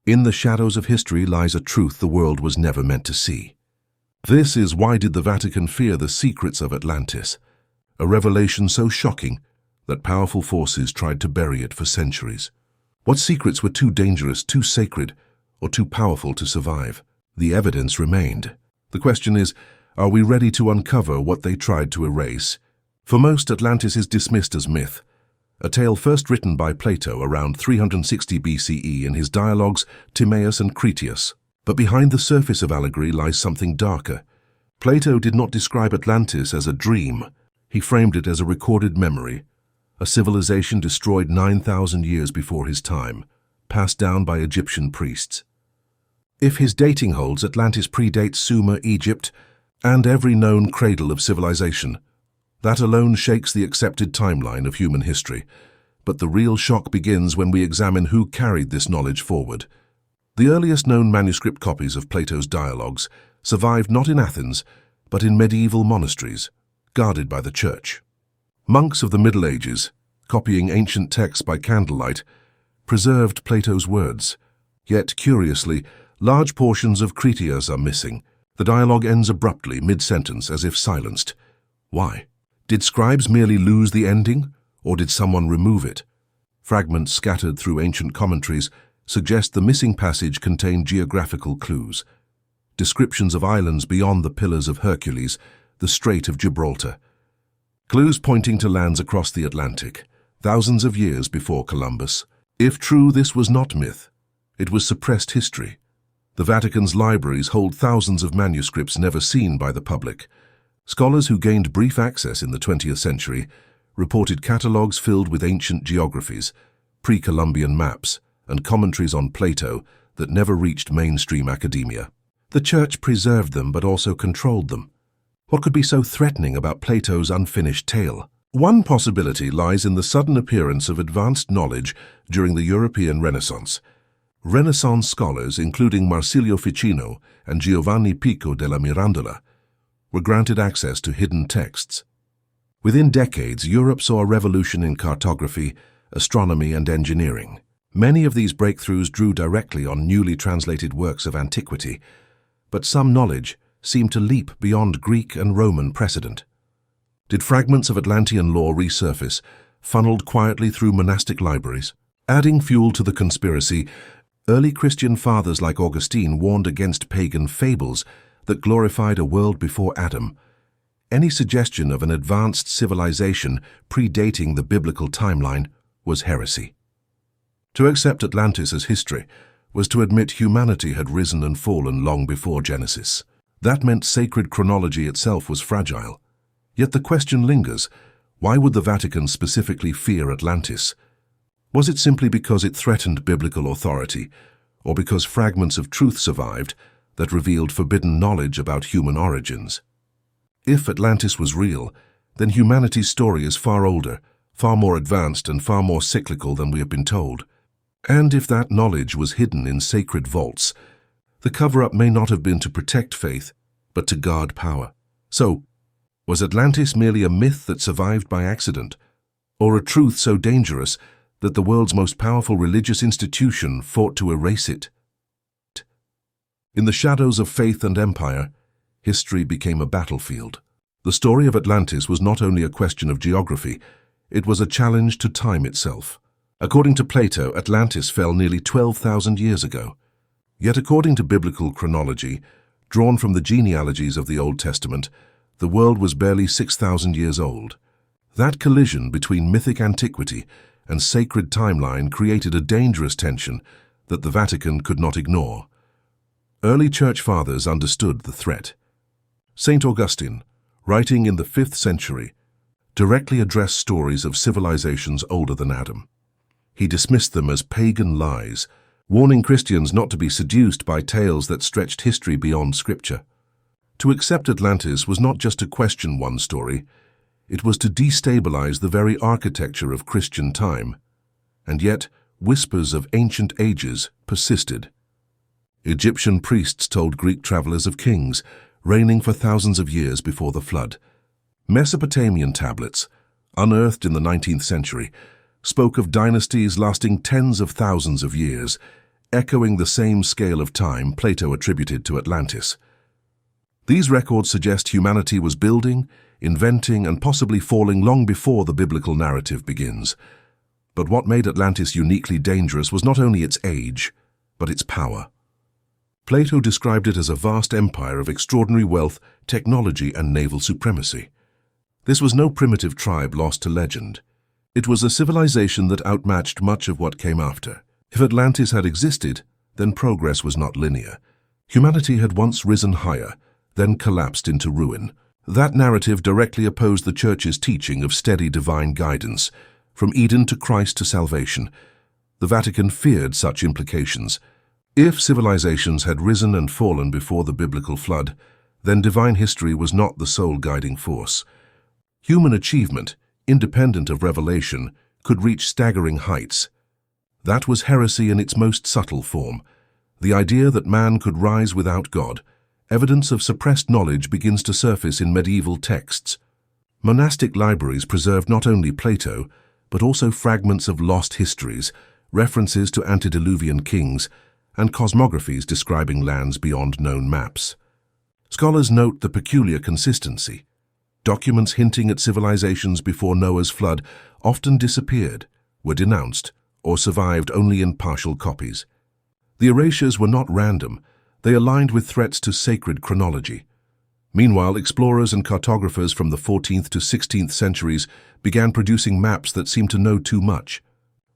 In the shadows of history lies a truth the world was never meant to see. This is why did the Vatican fear the secrets of Atlantis, a revelation so shocking that powerful forces tried to bury it for centuries. What secrets were too dangerous, too sacred, or too powerful to survive? The evidence remained. The question is, are we ready to uncover what they tried to erase? For most, Atlantis is dismissed as myth, a tale first written by Plato around 360 BCE in his dialogues Timaeus and Critias. But behind the surface of allegory lies something darker. Plato did not describe Atlantis as a dream. He framed it as a recorded memory, a civilization destroyed 9,000 years before his time, passed down by Egyptian priests. If his dating holds, Atlantis predates Sumer, Egypt, and every known cradle of civilization. That alone shakes the accepted timeline of human history. But the real shock begins when we examine who carried this knowledge forward. The earliest known manuscript copies of Plato's dialogues survived not in Athens, but in medieval monasteries, guarded by the Church. Monks of the Middle Ages, copying ancient texts by candlelight, preserved Plato's words. Yet, curiously, large portions of Critias are missing. The dialogue ends abruptly, mid-sentence, as if silenced. Why? Did scribes merely lose the ending, or did someone remove it? Fragments scattered through ancient commentaries suggest the missing passage contained geographical clues, descriptions of islands beyond the Pillars of Hercules, the Strait of Gibraltar, clues pointing to lands across the Atlantic, thousands of years before Columbus. If true, this was not myth. It was suppressed history. The Vatican's libraries hold thousands of manuscripts never seen by the public. Scholars who gained brief access in the 20th century reported catalogues filled with ancient geographies, pre-Columbian maps, and commentaries on Plato that never reached mainstream academia. The Church preserved them but also controlled them. What could be so threatening about Plato's unfinished tale? One possibility lies in the sudden appearance of advanced knowledge during the European Renaissance. Renaissance scholars, including Marsilio Ficino and Giovanni Pico della Mirandola, were granted access to hidden texts. Within decades, Europe saw a revolution in cartography, astronomy, and engineering. Many of these breakthroughs drew directly on newly translated works of antiquity, but some knowledge seemed to leap beyond Greek and Roman precedent. Did fragments of Atlantean lore resurface, funneled quietly through monastic libraries? Adding fuel to the conspiracy, early Christian fathers like Augustine warned against pagan fables that glorified a world before Adam. Any suggestion of an advanced civilization predating the biblical timeline was heresy. To accept Atlantis as history was to admit humanity had risen and fallen long before Genesis. That meant sacred chronology itself was fragile. Yet the question lingers, why would the Vatican specifically fear Atlantis? Was it simply because it threatened biblical authority, or because fragments of truth survived that revealed forbidden knowledge about human origins? If Atlantis was real, then humanity's story is far older, far more advanced, and far more cyclical than we have been told. And if that knowledge was hidden in sacred vaults, the cover-up may not have been to protect faith, but to guard power. So, was Atlantis merely a myth that survived by accident, or a truth so dangerous that the world's most powerful religious institution fought to erase it? In the shadows of faith and empire, history became a battlefield. The story of Atlantis was not only a question of geography, it was a challenge to time itself. According to Plato, Atlantis fell nearly 12,000 years ago. Yet according to biblical chronology, drawn from the genealogies of the Old Testament, the world was barely 6,000 years old. That collision between mythic antiquity and sacred timeline created a dangerous tension that the Vatican could not ignore. Early church fathers understood the threat. St. Augustine, writing in the 5th century, directly addressed stories of civilizations older than Adam. He dismissed them as pagan lies, warning Christians not to be seduced by tales that stretched history beyond Scripture. To accept Atlantis was not just to question one story, it was to destabilize the very architecture of Christian time. And yet, whispers of ancient ages persisted. Egyptian priests told Greek travelers of kings, reigning for thousands of years before the flood. Mesopotamian tablets, unearthed in the 19th century, spoke of dynasties lasting tens of thousands of years, echoing the same scale of time Plato attributed to Atlantis. These records suggest humanity was building, inventing, and possibly falling long before the biblical narrative begins. But what made Atlantis uniquely dangerous was not only its age, but its power. Plato described it as a vast empire of extraordinary wealth, technology, and naval supremacy. This was no primitive tribe lost to legend. It was a civilization that outmatched much of what came after. If Atlantis had existed, then progress was not linear. Humanity had once risen higher, then collapsed into ruin. That narrative directly opposed the Church's teaching of steady divine guidance, from Eden to Christ to salvation. The Vatican feared such implications. If civilizations had risen and fallen before the biblical flood, then divine history was not the sole guiding force. Human achievement, independent of revelation, could reach staggering heights. That was heresy in its most subtle form. The idea that man could rise without God. Evidence of suppressed knowledge begins to surface in medieval texts. Monastic libraries preserved not only Plato, but also fragments of lost histories, references to antediluvian kings, and cosmographies describing lands beyond known maps. Scholars note the peculiar consistency. Documents hinting at civilizations before Noah's flood often disappeared, were denounced, or survived only in partial copies. The erasures were not random. They aligned with threats to sacred chronology. Meanwhile, explorers and cartographers from the 14th to 16th centuries began producing maps that seemed to know too much.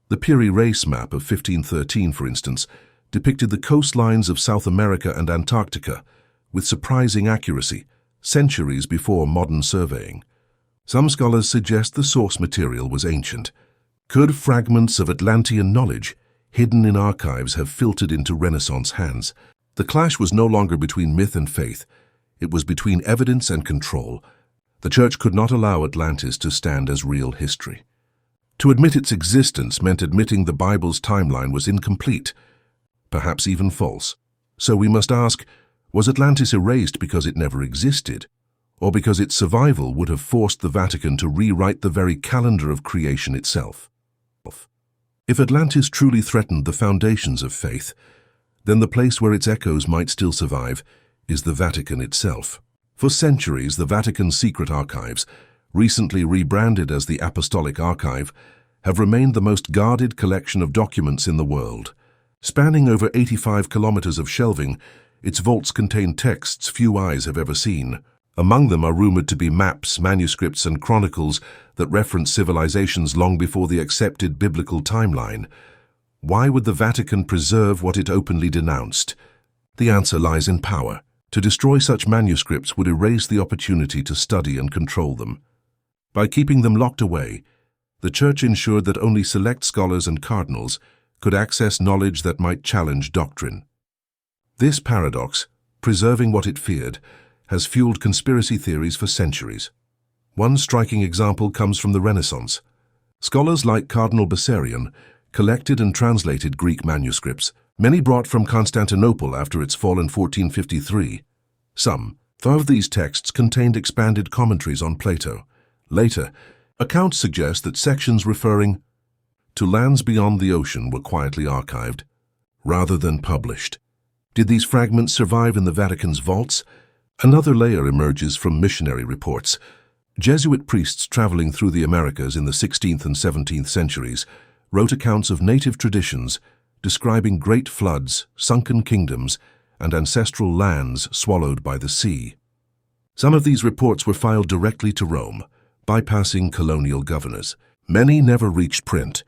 The Piri Reis map of 1513, for instance, depicted the coastlines of South America and Antarctica with surprising accuracy, centuries before modern surveying. Some scholars suggest the source material was ancient. Could fragments of Atlantean knowledge, hidden in archives, have filtered into Renaissance hands? The clash was no longer between myth and faith. It was between evidence and control. The Church could not allow Atlantis to stand as real history. To admit its existence meant admitting the Bible's timeline was incomplete, perhaps even false. So we must ask, was Atlantis erased because it never existed, or because its survival would have forced the Vatican to rewrite the very calendar of creation itself? If Atlantis truly threatened the foundations of faith, then the place where its echoes might still survive is the Vatican itself. For centuries, the Vatican's secret archives, recently rebranded as the Apostolic Archive, have remained the most guarded collection of documents in the world. Spanning over 85 kilometers of shelving, its vaults contain texts few eyes have ever seen. Among them are rumored to be maps, manuscripts, and chronicles that reference civilizations long before the accepted biblical timeline. Why would the Vatican preserve what it openly denounced? The answer lies in power. To destroy such manuscripts would erase the opportunity to study and control them. By keeping them locked away, the Church ensured that only select scholars and cardinals could access knowledge that might challenge doctrine. This paradox, preserving what it feared, has fueled conspiracy theories for centuries. One striking example comes from the Renaissance. Scholars like Cardinal Bessarion collected and translated Greek manuscripts, many brought from Constantinople after its fall in 1453. Some of these texts contained expanded commentaries on Plato. Later, accounts suggest that sections referring to lands beyond the ocean were quietly archived, rather than published. Did these fragments survive in the Vatican's vaults? Another layer emerges from missionary reports. Jesuit priests traveling through the Americas in the 16th and 17th centuries wrote accounts of native traditions describing great floods, sunken kingdoms, and ancestral lands swallowed by the sea. Some of these reports were filed directly to Rome, bypassing colonial governors. Many never reached print.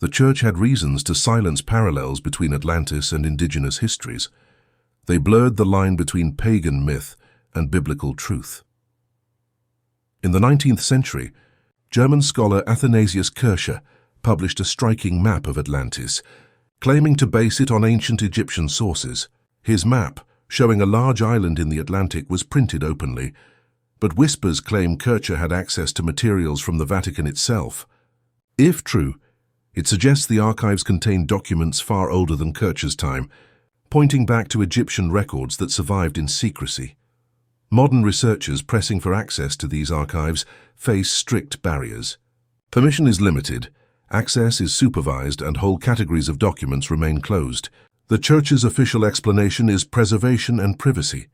The Church had reasons to silence parallels between Atlantis and indigenous histories. They blurred the line between pagan myth and biblical truth. In the 19th century, German scholar Athanasius Kircher published a striking map of Atlantis, claiming to base it on ancient Egyptian sources. His map, showing a large island in the Atlantic, was printed openly, but whispers claim Kircher had access to materials from the Vatican itself. If true, it suggests the archives contain documents far older than Kircher's time, pointing back to Egyptian records that survived in secrecy. Modern researchers pressing for access to these archives face strict barriers. Permission is limited, access is supervised, and whole categories of documents remain closed. The Church's official explanation is preservation and privacy.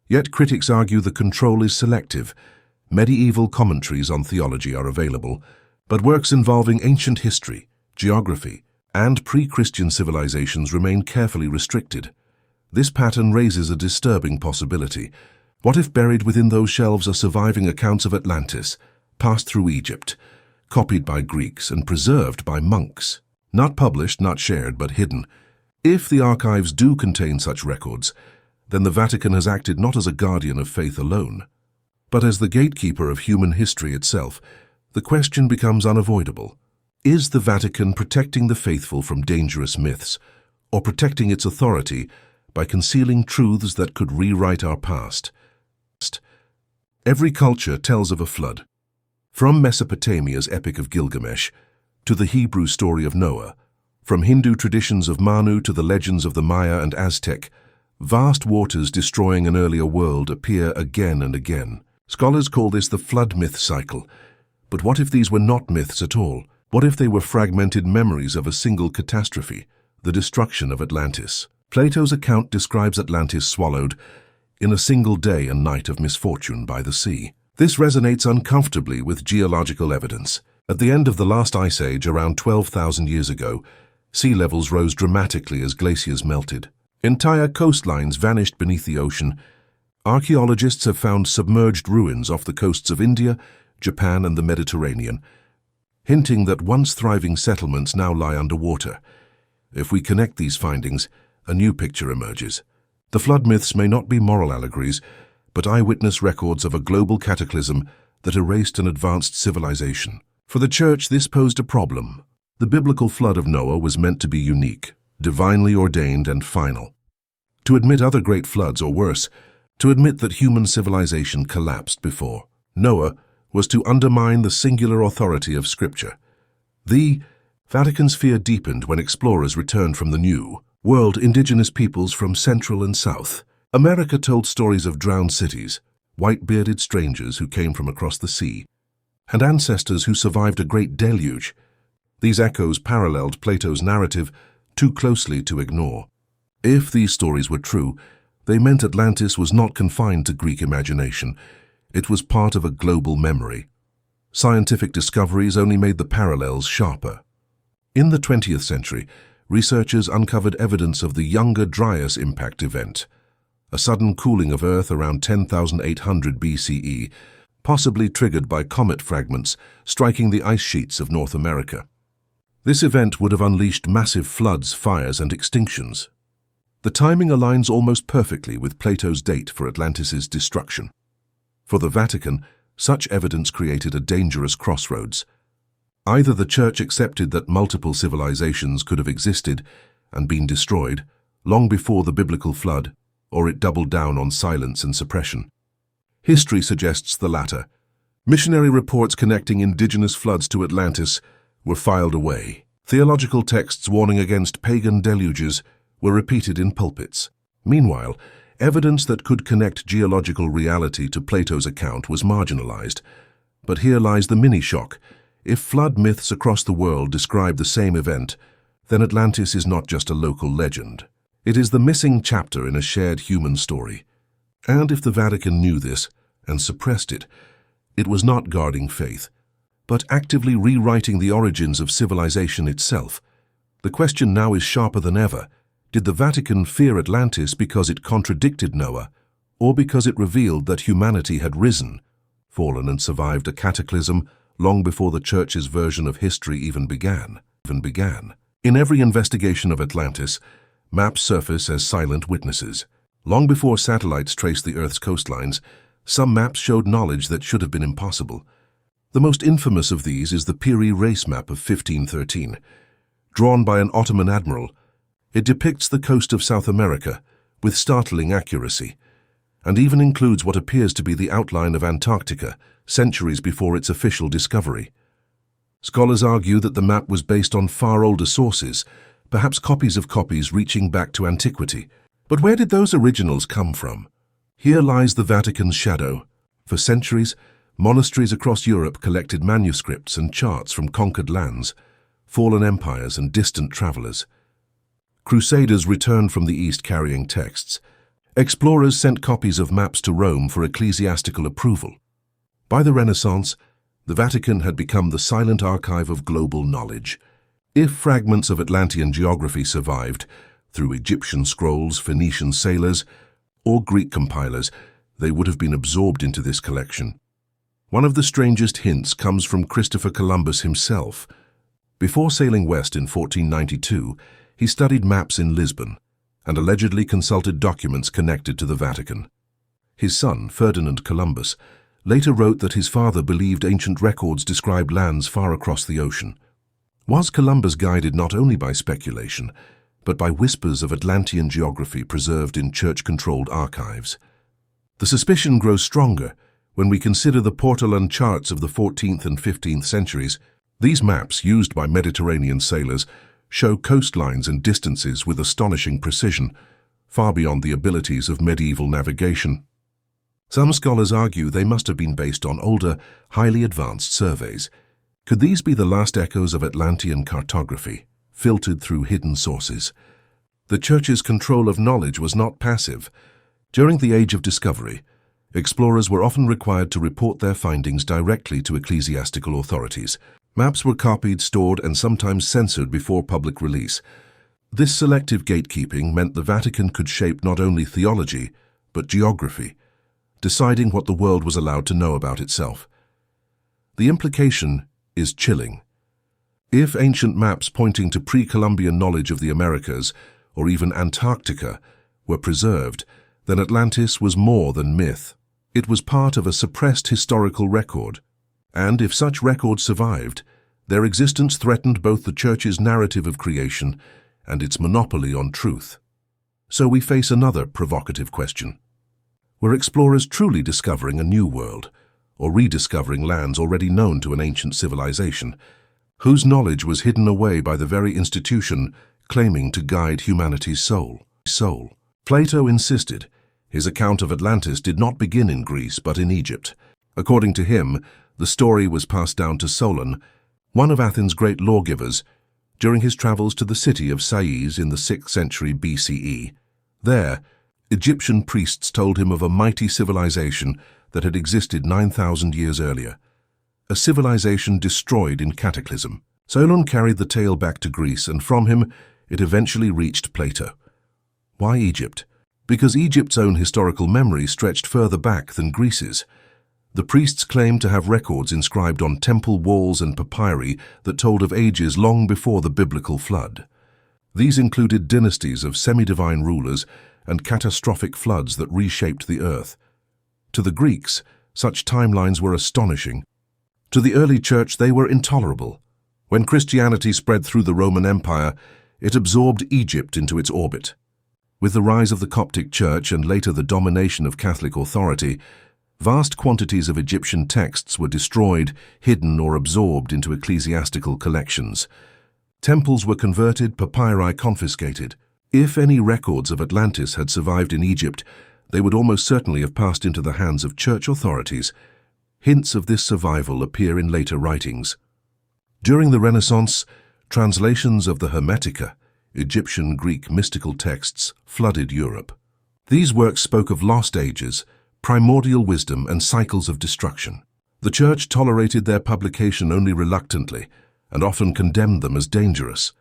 Yet critics argue the control is selective. Medieval commentaries on theology are available, but works involving ancient history, geography, and pre-Christian civilizations remain carefully restricted. This pattern raises a disturbing possibility. What if buried within those shelves are surviving accounts of Atlantis, passed through Egypt, copied by Greeks and preserved by monks? Not published, not shared, but hidden. If the archives do contain such records, then the Vatican has acted not as a guardian of faith alone, but as the gatekeeper of human history itself. The question becomes unavoidable. Is the Vatican protecting the faithful from dangerous myths, or protecting its authority by concealing truths that could rewrite our past? Every culture tells of a flood. From Mesopotamia's Epic of Gilgamesh to the Hebrew story of Noah, from Hindu traditions of Manu to the legends of the Maya and Aztec, vast waters destroying an earlier world appear again and again. Scholars call this the flood myth cycle. But what if these were not myths at all? What if they were fragmented memories of a single catastrophe, the destruction of Atlantis? Plato's account describes Atlantis swallowed in a single day and night of misfortune by the sea. This resonates uncomfortably with geological evidence. At the end of the last ice age, around 12,000 years ago, sea levels rose dramatically as glaciers melted. Entire coastlines vanished beneath the ocean. Archaeologists have found submerged ruins off the coasts of India, Japan, and the Mediterranean, hinting that once thriving settlements now lie underwater. If we connect these findings, a new picture emerges. The flood myths may not be moral allegories, but eyewitness records of a global cataclysm that erased an advanced civilization. For the Church, this posed a problem. The biblical flood of Noah was meant to be unique, divinely ordained and final. To admit other great floods, or worse, to admit that human civilization collapsed before Noah, was to undermine the singular authority of Scripture. The Vatican's fear deepened when explorers returned from the New World. Indigenous peoples from Central and South America told stories of drowned cities, white-bearded strangers who came from across the sea, and ancestors who survived a great deluge. These echoes paralleled Plato's narrative too closely to ignore. If these stories were true, they meant Atlantis was not confined to Greek imagination. It was part of a global memory. Scientific discoveries only made the parallels sharper. In the 20th century, researchers uncovered evidence of the Younger Dryas impact event, a sudden cooling of Earth around 10,800 BCE, possibly triggered by comet fragments striking the ice sheets of North America. This event would have unleashed massive floods, fires, and extinctions. The timing aligns almost perfectly with Plato's date for Atlantis's destruction. For the Vatican, such evidence created a dangerous crossroads. Either the Church accepted that multiple civilizations could have existed and been destroyed long before the biblical flood, or it doubled down on silence and suppression. History suggests the latter. Missionary reports connecting indigenous floods to Atlantis were filed away. Theological texts warning against pagan deluges were repeated in pulpits. Meanwhile, evidence that could connect geological reality to Plato's account was marginalized. But here lies the mini-shock. If flood myths across the world describe the same event, then Atlantis is not just a local legend. It is the missing chapter in a shared human story. And if the Vatican knew this and suppressed it, it was not guarding faith, but actively rewriting the origins of civilization itself. The question now is sharper than ever. Did the Vatican fear Atlantis because it contradicted Noah, or because it revealed that humanity had risen, fallen and survived a cataclysm long before the Church's version of history even began? In every investigation of Atlantis, maps surface as silent witnesses. Long before satellites traced the Earth's coastlines, some maps showed knowledge that should have been impossible. The most infamous of these is the Piri race map of 1513. Drawn by an Ottoman admiral, it depicts the coast of South America with startling accuracy, and even includes what appears to be the outline of Antarctica, centuries before its official discovery. Scholars argue that the map was based on far older sources, perhaps copies of copies reaching back to antiquity. But where did those originals come from? Here lies the Vatican's shadow. For centuries, monasteries across Europe collected manuscripts and charts from conquered lands, fallen empires, and distant travelers. Crusaders returned from the East carrying texts. Explorers sent copies of maps to Rome for ecclesiastical approval. By the Renaissance, the Vatican had become the silent archive of global knowledge. If fragments of Atlantean geography survived, through Egyptian scrolls, Phoenician sailors, or Greek compilers, they would have been absorbed into this collection. One of the strangest hints comes from Christopher Columbus himself. Before sailing west in 1492, he studied maps in Lisbon and allegedly consulted documents connected to the Vatican. His son, Ferdinand Columbus, later wrote that his father believed ancient records described lands far across the ocean. Was Columbus guided not only by speculation, but by whispers of Atlantean geography preserved in church-controlled archives? The suspicion grows stronger when we consider the portolan charts of the 14th and 15th centuries. These maps, used by Mediterranean sailors, show coastlines and distances with astonishing precision, far beyond the abilities of medieval navigation. Some scholars argue they must have been based on older, highly advanced surveys. Could these be the last echoes of Atlantean cartography, filtered through hidden sources? The Church's control of knowledge was not passive. During the Age of Discovery, explorers were often required to report their findings directly to ecclesiastical authorities. Maps were copied, stored, and sometimes censored before public release. This selective gatekeeping meant the Vatican could shape not only theology, but geography, deciding what the world was allowed to know about itself. The implication is chilling. If ancient maps pointing to pre-Columbian knowledge of the Americas, or even Antarctica, were preserved, then Atlantis was more than myth. It was part of a suppressed historical record. And if such records survived, their existence threatened both the Church's narrative of creation and its monopoly on truth. So we face another provocative question. Were explorers truly discovering a new world, or rediscovering lands already known to an ancient civilization, whose knowledge was hidden away by the very institution claiming to guide humanity's soul? Plato insisted his account of Atlantis did not begin in Greece but in Egypt. According to him, the story was passed down to Solon, one of Athens' great lawgivers, during his travels to the city of Sais in the 6th century BCE. There, Egyptian priests told him of a mighty civilization that had existed 9,000 years earlier, a civilization destroyed in cataclysm. Solon carried the tale back to Greece, and from him it eventually reached Plato. Why Egypt? Because Egypt's own historical memory stretched further back than Greece's. The priests claimed to have records inscribed on temple walls and papyri that told of ages long before the biblical flood. These included dynasties of semi-divine rulers and catastrophic floods that reshaped the earth. To the Greeks, such timelines were astonishing. To the early church, they were intolerable. When Christianity spread through the Roman Empire, it absorbed Egypt into its orbit. With the rise of the Coptic Church and later the domination of Catholic authority, vast quantities of Egyptian texts were destroyed, hidden, or absorbed into ecclesiastical collections. Temples were converted, papyri confiscated. If any records of Atlantis had survived in Egypt, they would almost certainly have passed into the hands of church authorities. Hints of this survival appear in later writings. During the Renaissance, translations of the Hermetica, Egyptian Greek mystical texts, flooded Europe. These works spoke of lost ages, primordial wisdom, and cycles of destruction. The Church tolerated their publication only reluctantly, and often condemned them as dangerous.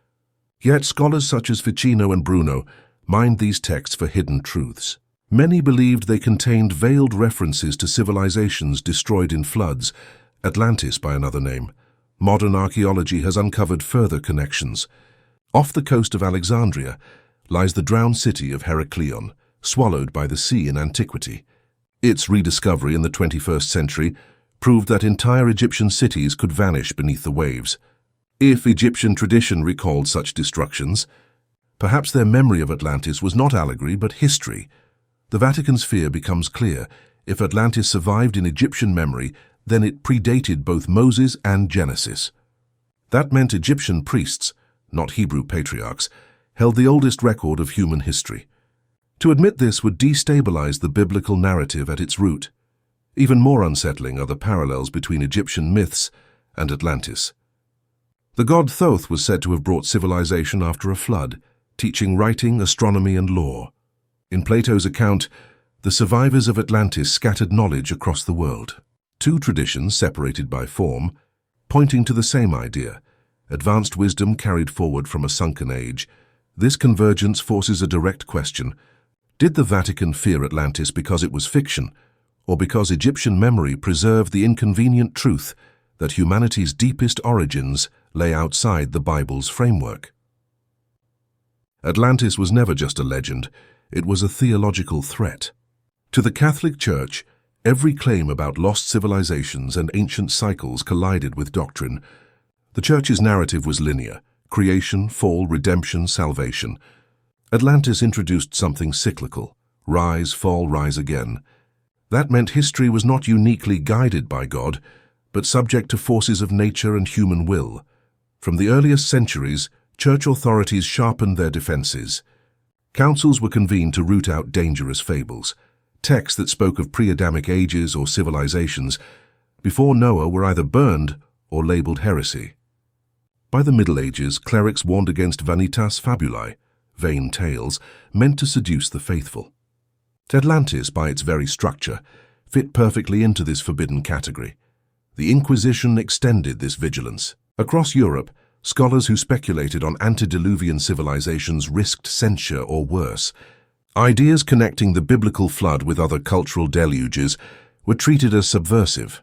Yet scholars such as Ficino and Bruno mined these texts for hidden truths. Many believed they contained veiled references to civilizations destroyed in floods, Atlantis by another name. Modern archaeology has uncovered further connections. Off the coast of Alexandria lies the drowned city of Heraklion, swallowed by the sea in antiquity. Its rediscovery in the 21st century proved that entire Egyptian cities could vanish beneath the waves. If Egyptian tradition recalled such destructions, perhaps their memory of Atlantis was not allegory but history. The Vatican's fear becomes clear. If Atlantis survived in Egyptian memory, then it predated both Moses and Genesis. That meant Egyptian priests, not Hebrew patriarchs, held the oldest record of human history. To admit this would destabilize the biblical narrative at its root. Even more unsettling are the parallels between Egyptian myths and Atlantis. The god Thoth was said to have brought civilization after a flood, teaching writing, astronomy, and law. In Plato's account, the survivors of Atlantis scattered knowledge across the world. Two traditions separated by form, pointing to the same idea, advanced wisdom carried forward from a sunken age. This convergence forces a direct question. Did the Vatican fear Atlantis because it was fiction, or because Egyptian memory preserved the inconvenient truth that humanity's deepest origins lay outside the Bible's framework? Atlantis was never just a legend, it was a theological threat. To the Catholic Church, every claim about lost civilizations and ancient cycles collided with doctrine. The Church's narrative was linear: creation, fall, redemption, salvation. Atlantis introduced something cyclical: rise, fall, rise again. That meant history was not uniquely guided by God, but subject to forces of nature and human will. From the earliest centuries, church authorities sharpened their defenses. Councils were convened to root out dangerous fables. Texts that spoke of pre-Adamic ages or civilizations before Noah were either burned or labeled heresy. By the Middle Ages, clerics warned against vanitas fabulae, vain tales, meant to seduce the faithful. Atlantis, by its very structure, fit perfectly into this forbidden category. The Inquisition extended this vigilance. Across Europe, scholars who speculated on antediluvian civilizations risked censure or worse. Ideas connecting the biblical flood with other cultural deluges were treated as subversive.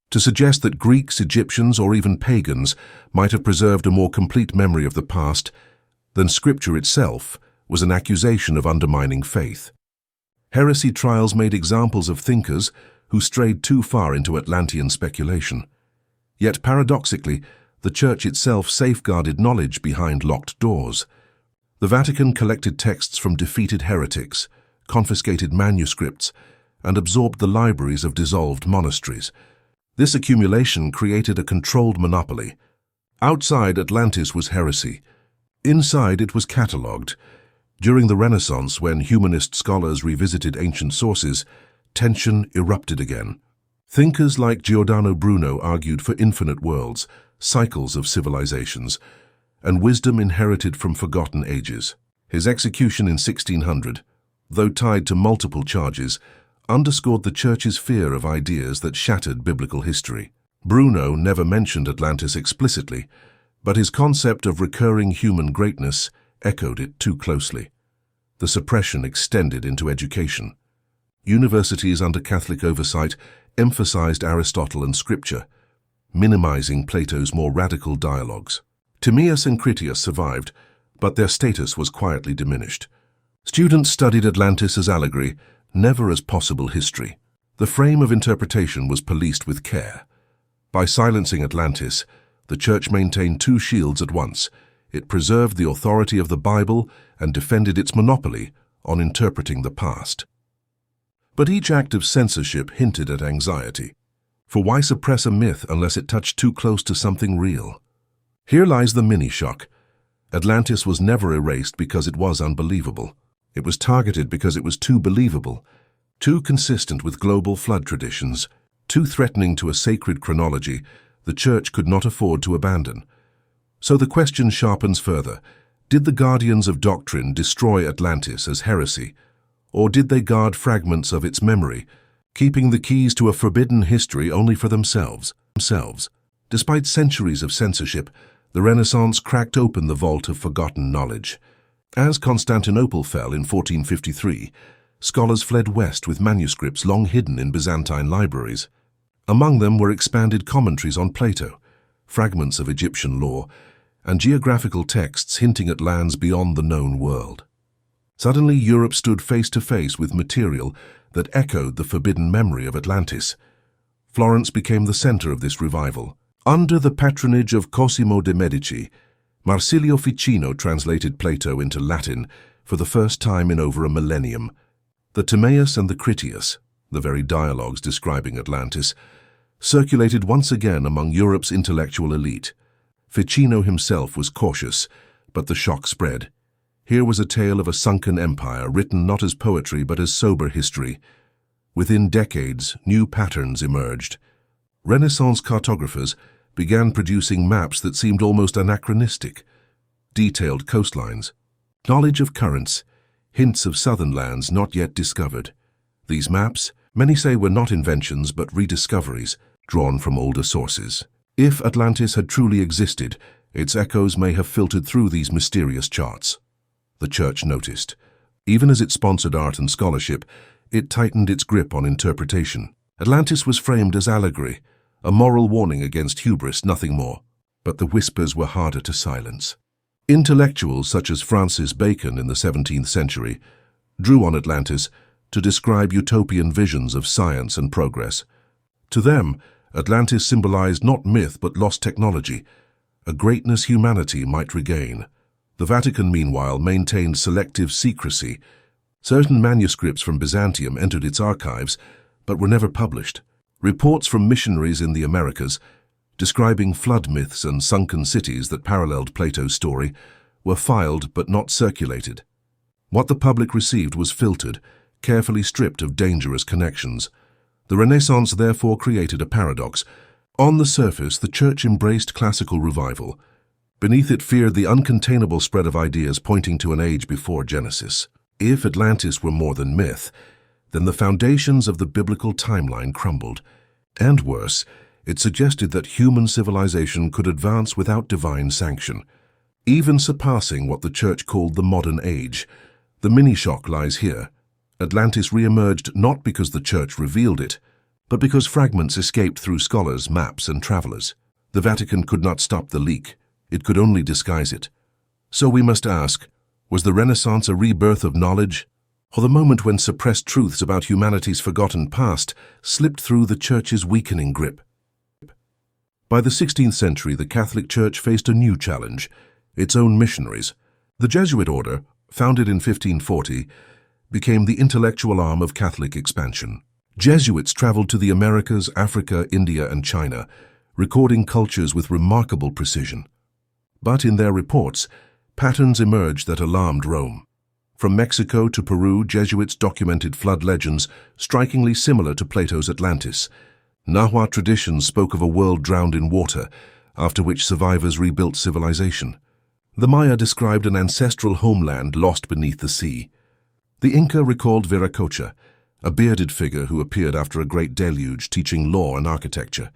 To suggest that Greeks, Egyptians, or even pagans might have preserved a more complete memory of the past than Scripture itself was an accusation of undermining faith. Heresy trials made examples of thinkers who strayed too far into Atlantean speculation. Yet paradoxically, the Church itself safeguarded knowledge behind locked doors. The Vatican collected texts from defeated heretics, confiscated manuscripts, and absorbed the libraries of dissolved monasteries. This accumulation created a controlled monopoly. Outside Atlantis was heresy. Inside it was catalogued. During the Renaissance, when humanist scholars revisited ancient sources, tension erupted again. Thinkers like Giordano Bruno argued for infinite worlds, cycles of civilizations, and wisdom inherited from forgotten ages. His execution in 1600, though tied to multiple charges, underscored the Church's fear of ideas that shattered biblical history. Bruno never mentioned Atlantis explicitly, but his concept of recurring human greatness echoed it too closely. The suppression extended into education. Universities under Catholic oversight emphasized Aristotle and Scripture, minimizing Plato's more radical dialogues. Timaeus and Critias survived, but their status was quietly diminished. Students studied Atlantis as allegory, never as possible history. The frame of interpretation was policed with care. By silencing Atlantis, the Church maintained two shields at once. It preserved the authority of the Bible and defended its monopoly on interpreting the past. But each act of censorship hinted at anxiety. For why suppress a myth unless it touched too close to something real? Here lies the mini-shock. Atlantis was never erased because it was unbelievable. It was targeted because it was too believable, too consistent with global flood traditions, too threatening to a sacred chronology the Church could not afford to abandon. So the question sharpens further. Did the guardians of doctrine destroy Atlantis as heresy, or did they guard fragments of its memory, keeping the keys to a forbidden history only for themselves? Despite centuries of censorship, the Renaissance cracked open the vault of forgotten knowledge. As Constantinople fell in 1453, scholars fled west with manuscripts long hidden in Byzantine libraries. Among them were expanded commentaries on Plato, fragments of Egyptian lore, and geographical texts hinting at lands beyond the known world. Suddenly, Europe stood face to face with material that echoed the forbidden memory of Atlantis. Florence became the center of this revival. Under the patronage of Cosimo de' Medici, Marsilio Ficino translated Plato into Latin for the first time in over a millennium. The Timaeus and the Critias, the very dialogues describing Atlantis, circulated once again among Europe's intellectual elite. Ficino himself was cautious, but the shock spread. Here was a tale of a sunken empire, written not as poetry but as sober history. Within decades, new patterns emerged. Renaissance cartographers began producing maps that seemed almost anachronistic. Detailed coastlines, Knowledge of currents, hints of southern lands not yet discovered. These maps, many say, were not inventions but rediscoveries drawn from older sources. If Atlantis had truly existed, its echoes may have filtered through these mysterious charts. The Church noticed. Even as it sponsored art and scholarship, it tightened its grip on interpretation. Atlantis was framed as allegory, a moral warning against hubris, nothing more. But the whispers were harder to silence. Intellectuals such as Francis Bacon in the 17th century drew on Atlantis to describe utopian visions of science and progress. To them, Atlantis symbolized not myth but lost technology, a greatness humanity might regain. The Vatican, meanwhile, maintained selective secrecy. Certain manuscripts from Byzantium entered its archives, but were never published. Reports from missionaries in the Americas, describing flood myths and sunken cities that paralleled Plato's story, were filed but not circulated. What the public received was filtered, carefully stripped of dangerous connections. The Renaissance therefore created a paradox. On the surface, the Church embraced classical revival. Beneath it feared the uncontainable spread of ideas pointing to an age before Genesis. If Atlantis were more than myth, then the foundations of the biblical timeline crumbled. And worse, it suggested that human civilization could advance without divine sanction, even surpassing what the Church called the modern age. The mini-shock lies here. Atlantis re-emerged not because the Church revealed it, but because fragments escaped through scholars, maps, and travelers. The Vatican could not stop the leak. It could only disguise it. So we must ask, was the Renaissance a rebirth of knowledge, or the moment when suppressed truths about humanity's forgotten past slipped through the Church's weakening grip? By the 16th century, the Catholic Church faced a new challenge, its own missionaries. The Jesuit order, founded in 1540, became the intellectual arm of Catholic expansion. Jesuits traveled to the Americas, Africa, India, and China, recording cultures with remarkable precision. But in their reports, patterns emerged that alarmed Rome. From Mexico to Peru, Jesuits documented flood legends strikingly similar to Plato's Atlantis. Nahua traditions spoke of a world drowned in water, after which survivors rebuilt civilization. The Maya described an ancestral homeland lost beneath the sea. The Inca recalled Viracocha, a bearded figure who appeared after a great deluge teaching law and architecture.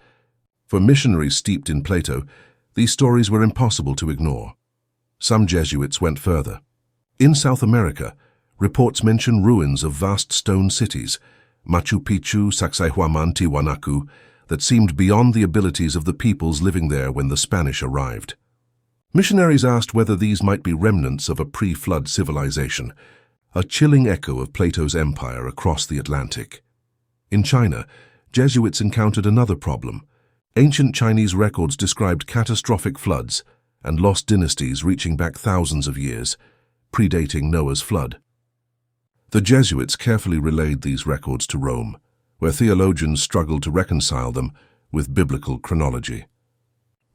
For missionaries steeped in Plato, these stories were impossible to ignore. Some Jesuits went further. In South America, reports mention ruins of vast stone cities, Machu Picchu, Sacsayhuaman, Tiwanaku, that seemed beyond the abilities of the peoples living there when the Spanish arrived. Missionaries asked whether these might be remnants of a pre-flood civilization, a chilling echo of Plato's empire across the Atlantic. In China, Jesuits encountered another problem. Ancient Chinese records described catastrophic floods and lost dynasties reaching back thousands of years, predating Noah's flood. The Jesuits carefully relayed these records to Rome, where theologians struggled to reconcile them with biblical chronology.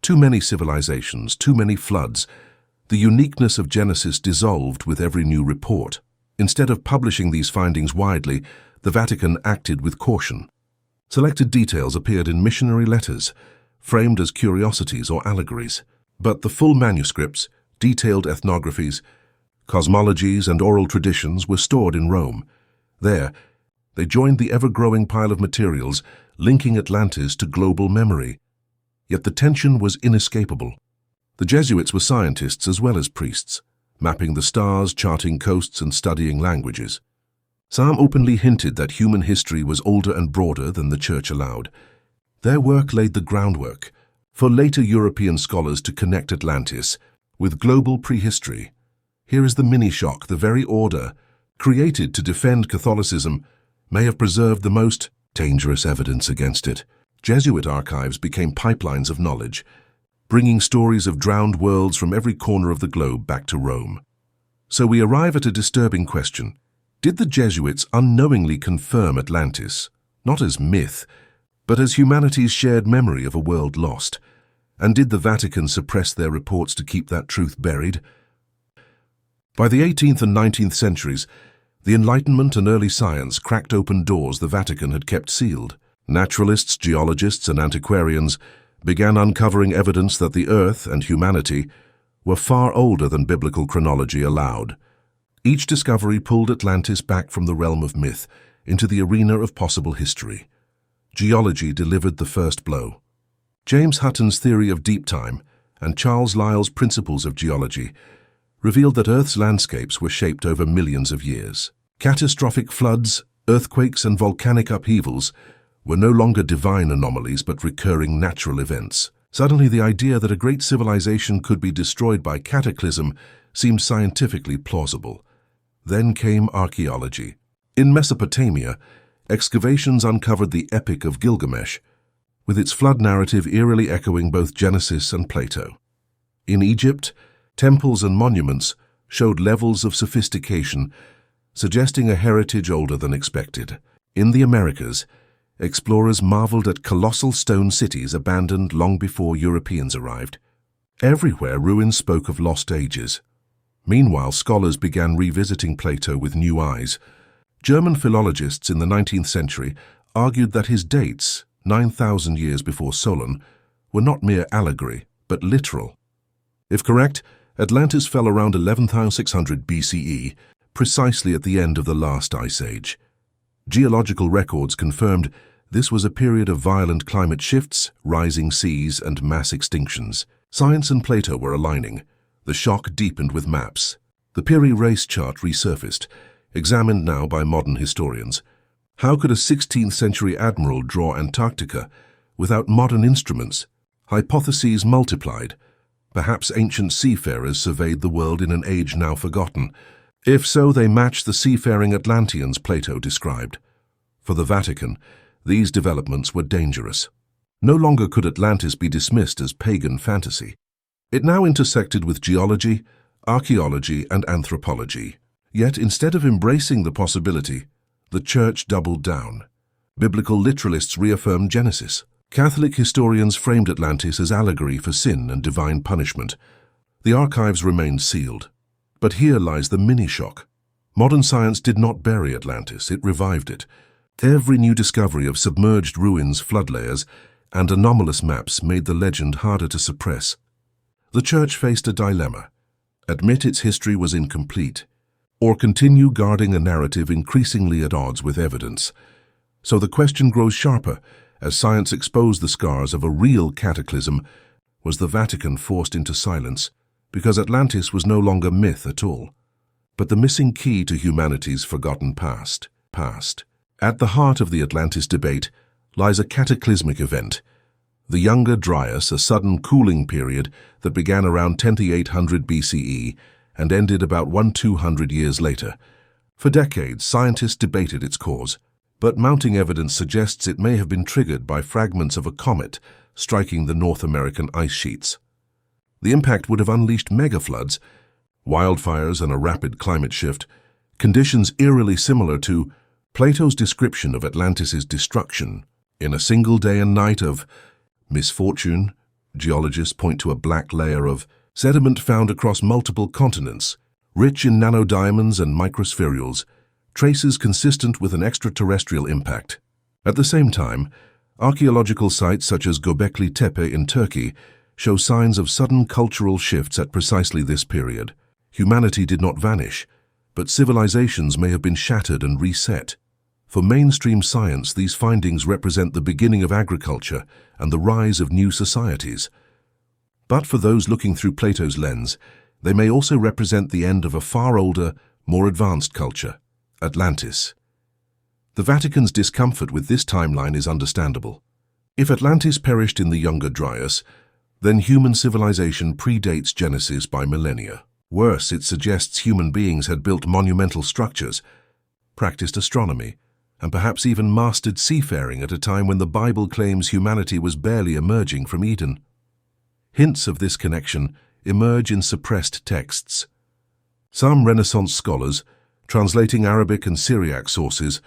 Too many civilizations, too many floods. The uniqueness of Genesis dissolved with every new report. Instead of publishing these findings widely, the Vatican acted with caution. Selected details appeared in missionary letters, framed as curiosities or allegories. But the full manuscripts, detailed ethnographies, cosmologies, and oral traditions were stored in Rome. There, they joined the ever-growing pile of materials linking Atlantis to global memory. Yet the tension was inescapable. The Jesuits were scientists as well as priests, mapping the stars, charting coasts, and studying languages. Some openly hinted that human history was older and broader than the Church allowed. Their work laid the groundwork for later European scholars to connect Atlantis with global prehistory. Here is the mini-shock. The very order, created to defend Catholicism, may have preserved the most dangerous evidence against it. Jesuit archives became pipelines of knowledge, bringing stories of drowned worlds from every corner of the globe back to Rome. So we arrive at a disturbing question. Did the Jesuits unknowingly confirm Atlantis, not as myth, but as humanity's shared memory of a world lost? And did the Vatican suppress their reports to keep that truth buried? By the 18th and 19th centuries, the Enlightenment and early science cracked open doors the Vatican had kept sealed. Naturalists, geologists, and antiquarians began uncovering evidence that the Earth and humanity were far older than biblical chronology allowed. Each discovery pulled Atlantis back from the realm of myth into the arena of possible history. Geology delivered the first blow. James Hutton's theory of deep time and Charles Lyell's principles of geology revealed that Earth's landscapes were shaped over millions of years. Catastrophic floods, earthquakes, and volcanic upheavals were no longer divine anomalies but recurring natural events. Suddenly, the idea that a great civilization could be destroyed by cataclysm seemed scientifically plausible. Then came archaeology. In Mesopotamia, excavations uncovered the Epic of Gilgamesh, with its flood narrative eerily echoing both Genesis and Plato. In Egypt, temples and monuments showed levels of sophistication, suggesting a heritage older than expected. In the Americas, explorers marveled at colossal stone cities abandoned long before Europeans arrived. Everywhere, ruins spoke of lost ages. Meanwhile, scholars began revisiting Plato with new eyes. German philologists in the 19th century argued that his dates, 9,000 years before Solon, were not mere allegory, but literal. If correct, Atlantis fell around 11,600 BCE, precisely at the end of the last ice age. Geological records confirmed this was a period of violent climate shifts, rising seas, and mass extinctions. Science and Plato were aligning. The shock deepened with maps. The Piri Reis chart resurfaced, examined now by modern historians. How could a 16th century admiral draw Antarctica without modern instruments? Hypotheses multiplied. Perhaps ancient seafarers surveyed the world in an age now forgotten. If so, they matched the seafaring Atlanteans Plato described. For the Vatican, these developments were dangerous. No longer could Atlantis be dismissed as pagan fantasy. It now intersected with geology, archaeology, and anthropology. Yet, instead of embracing the possibility, the Church doubled down. Biblical literalists reaffirmed Genesis. Catholic historians framed Atlantis as allegory for sin and divine punishment. The archives remained sealed. But here lies the mini-shock. Modern science did not bury Atlantis, it revived it. Every new discovery of submerged ruins, flood layers, and anomalous maps made the legend harder to suppress. The Church faced a dilemma: admit its history was incomplete, or continue guarding a narrative increasingly at odds with evidence. So the question grows sharper. As science exposed the scars of a real cataclysm, was the Vatican forced into silence because Atlantis was no longer myth at all, but the missing key to humanity's forgotten past? At the heart of the Atlantis debate lies a cataclysmic event. The Younger Dryas, a sudden cooling period that began around 10,800 BCE and ended about 1,200 years later. For decades, scientists debated its cause, but mounting evidence suggests it may have been triggered by fragments of a comet striking the North American ice sheets. The impact would have unleashed megafloods, wildfires, and a rapid climate shift, conditions eerily similar to Plato's description of Atlantis's destruction. In a single day and night of misfortune, geologists point to a black layer of sediment found across multiple continents, rich in nanodiamonds and microspherules, traces consistent with an extraterrestrial impact. At the same time, archaeological sites such as Göbekli Tepe in Turkey show signs of sudden cultural shifts at precisely this period. Humanity did not vanish, but civilizations may have been shattered and reset. For mainstream science, these findings represent the beginning of agriculture and the rise of new societies. But for those looking through Plato's lens, they may also represent the end of a far older, more advanced culture, Atlantis. The Vatican's discomfort with this timeline is understandable. If Atlantis perished in the Younger Dryas, then human civilization predates Genesis by millennia. Worse, it suggests human beings had built monumental structures, practiced astronomy, and perhaps even mastered seafaring at a time when the Bible claims humanity was barely emerging from Eden. Hints of this connection emerge in suppressed texts. Some Renaissance scholars, translating Arabic and Syriac sources,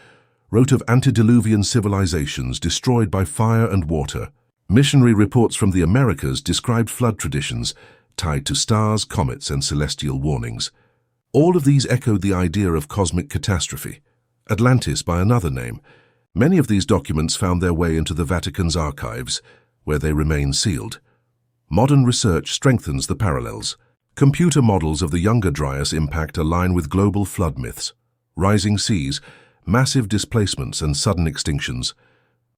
wrote of antediluvian civilizations destroyed by fire and water. Missionary reports from the Americas described flood traditions tied to stars, comets, and celestial warnings. All of these echoed the idea of cosmic catastrophe, Atlantis by another name. Many of these documents found their way into the Vatican's archives, where they remain sealed. Modern research strengthens the parallels. Computer models of the Younger Dryas impact align with global flood myths, rising seas, massive displacements, and sudden extinctions.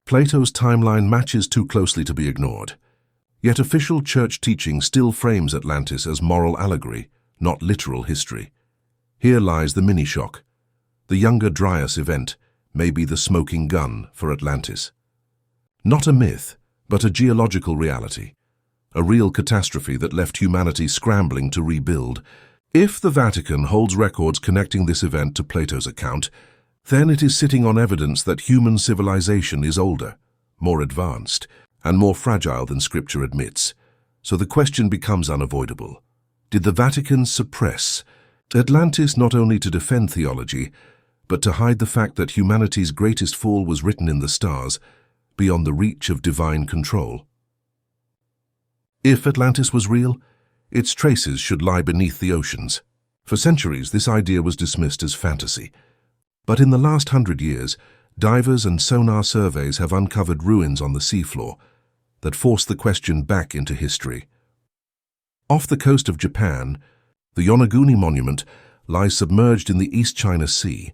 Plato's timeline matches too closely to be ignored. Yet official church teaching still frames Atlantis as moral allegory, not literal history. Here lies the mini-shock. The Younger Dryas event may be the smoking gun for Atlantis. Not a myth, but a geological reality. A real catastrophe that left humanity scrambling to rebuild. If the Vatican holds records connecting this event to Plato's account, then it is sitting on evidence that human civilization is older, more advanced, and more fragile than Scripture admits. So the question becomes unavoidable. Did the Vatican suppress Atlantis not only to defend theology, but to hide the fact that humanity's greatest fall was written in the stars, beyond the reach of divine control? If Atlantis was real, its traces should lie beneath the oceans. For centuries, this idea was dismissed as fantasy. But in the last 100 years, divers and sonar surveys have uncovered ruins on the seafloor that force the question back into history. Off the coast of Japan, the Yonaguni Monument lies submerged in the East China Sea.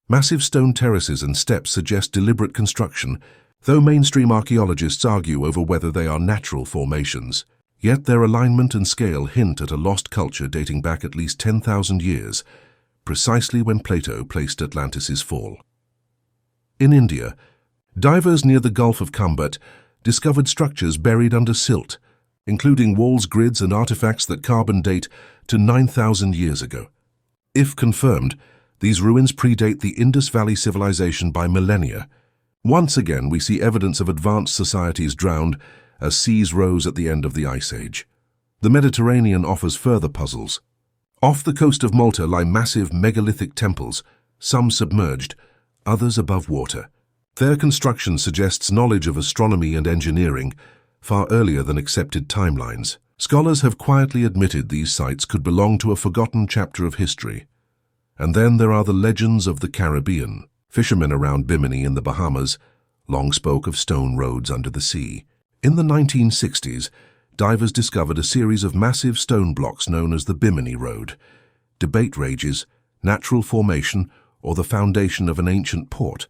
Massive stone terraces and steps suggest deliberate construction, though mainstream archaeologists argue over whether they are natural formations. Yet their alignment and scale hint at a lost culture dating back at least 10,000 years, precisely when Plato placed Atlantis' fall. In India, divers near the Gulf of Cumberland discovered structures buried under silt, including walls, grids, and artifacts that carbon date to 9,000 years ago. If confirmed, these ruins predate the Indus Valley civilization by millennia. Once again, we see evidence of advanced societies drowned as seas rose at the end of the Ice Age. The Mediterranean offers further puzzles. Off the coast of Malta lie massive megalithic temples, some submerged, others above water. Their construction suggests knowledge of astronomy and engineering far earlier than accepted timelines. Scholars have quietly admitted these sites could belong to a forgotten chapter of history. And then there are the legends of the Caribbean. Fishermen around Bimini in the Bahamas long spoke of stone roads under the sea. In the 1960s, divers discovered a series of massive stone blocks known as the Bimini Road. Debate rages, natural formation, or the foundation of an ancient port.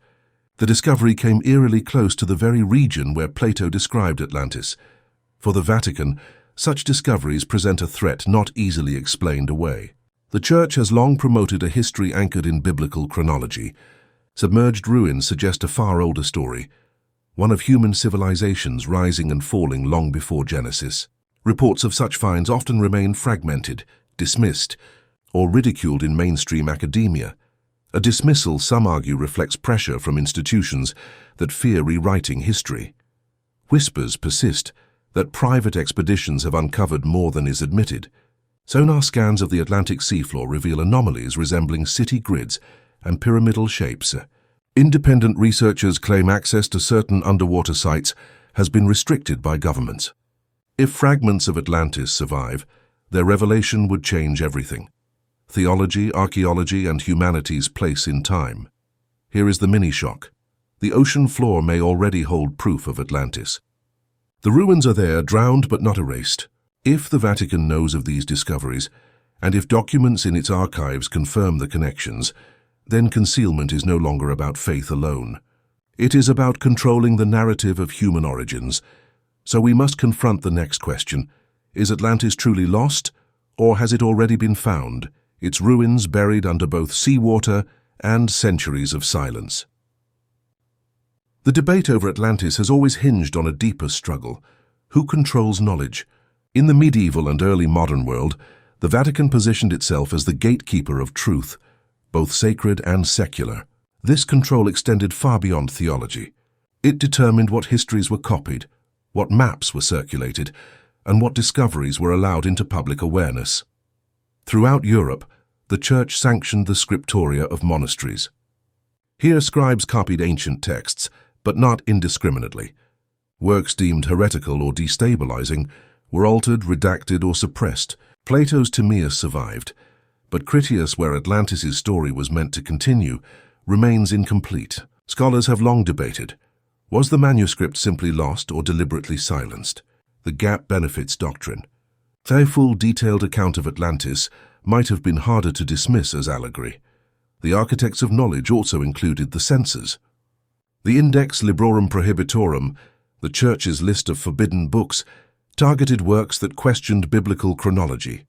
The discovery came eerily close to the very region where Plato described Atlantis. For the Vatican, such discoveries present a threat not easily explained away. The Church has long promoted a history anchored in biblical chronology. Submerged ruins suggest a far older story, one of human civilizations rising and falling long before Genesis. Reports of such finds often remain fragmented, dismissed, or ridiculed in mainstream academia. A dismissal, some argue, reflects pressure from institutions that fear rewriting history. Whispers persist that private expeditions have uncovered more than is admitted. Sonar scans of the Atlantic seafloor reveal anomalies resembling city grids and pyramidal shapes. Independent researchers claim access to certain underwater sites has been restricted by governments. If fragments of Atlantis survive, their revelation would change everything. Theology, archaeology, and humanity's place in time. Here is the mini-shock. The ocean floor may already hold proof of Atlantis. The ruins are there, drowned but not erased. If the Vatican knows of these discoveries, and if documents in its archives confirm the connections, then concealment is no longer about faith alone. It is about controlling the narrative of human origins. So we must confront the next question. Is Atlantis truly lost, or has it already been found, its ruins buried under both seawater and centuries of silence? The debate over Atlantis has always hinged on a deeper struggle. Who controls knowledge? In the medieval and early modern world, the Vatican positioned itself as the gatekeeper of truth, both sacred and secular. This control extended far beyond theology. It determined what histories were copied, what maps were circulated, and what discoveries were allowed into public awareness. Throughout Europe, the Church sanctioned the scriptoria of monasteries. Here scribes copied ancient texts, but not indiscriminately. Works deemed heretical or destabilizing were altered, redacted, or suppressed. Plato's Timaeus survived, but Critias, where Atlantis' story was meant to continue, remains incomplete. Scholars have long debated, was the manuscript simply lost or deliberately silenced? The gap benefits doctrine. Their full, detailed account of Atlantis might have been harder to dismiss as allegory. The architects of knowledge also included the censors. The Index Librorum Prohibitorum, the Church's list of forbidden books, targeted works that questioned biblical chronology.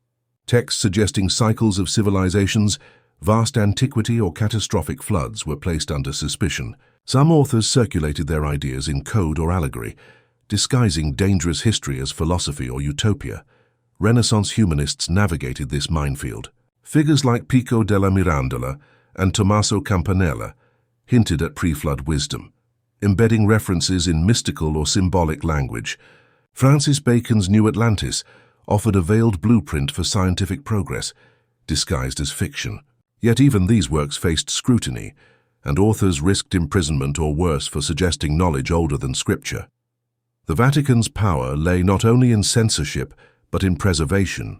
Texts suggesting cycles of civilizations, vast antiquity, or catastrophic floods were placed under suspicion. Some authors circulated their ideas in code or allegory, disguising dangerous history as philosophy or utopia. Renaissance humanists navigated this minefield. Figures like Pico della Mirandola and Tommaso Campanella hinted at pre-flood wisdom, embedding references in mystical or symbolic language. Francis Bacon's New Atlantis offered a veiled blueprint for scientific progress, disguised as fiction. Yet even these works faced scrutiny, and authors risked imprisonment or worse for suggesting knowledge older than Scripture. The Vatican's power lay not only in censorship, but in preservation.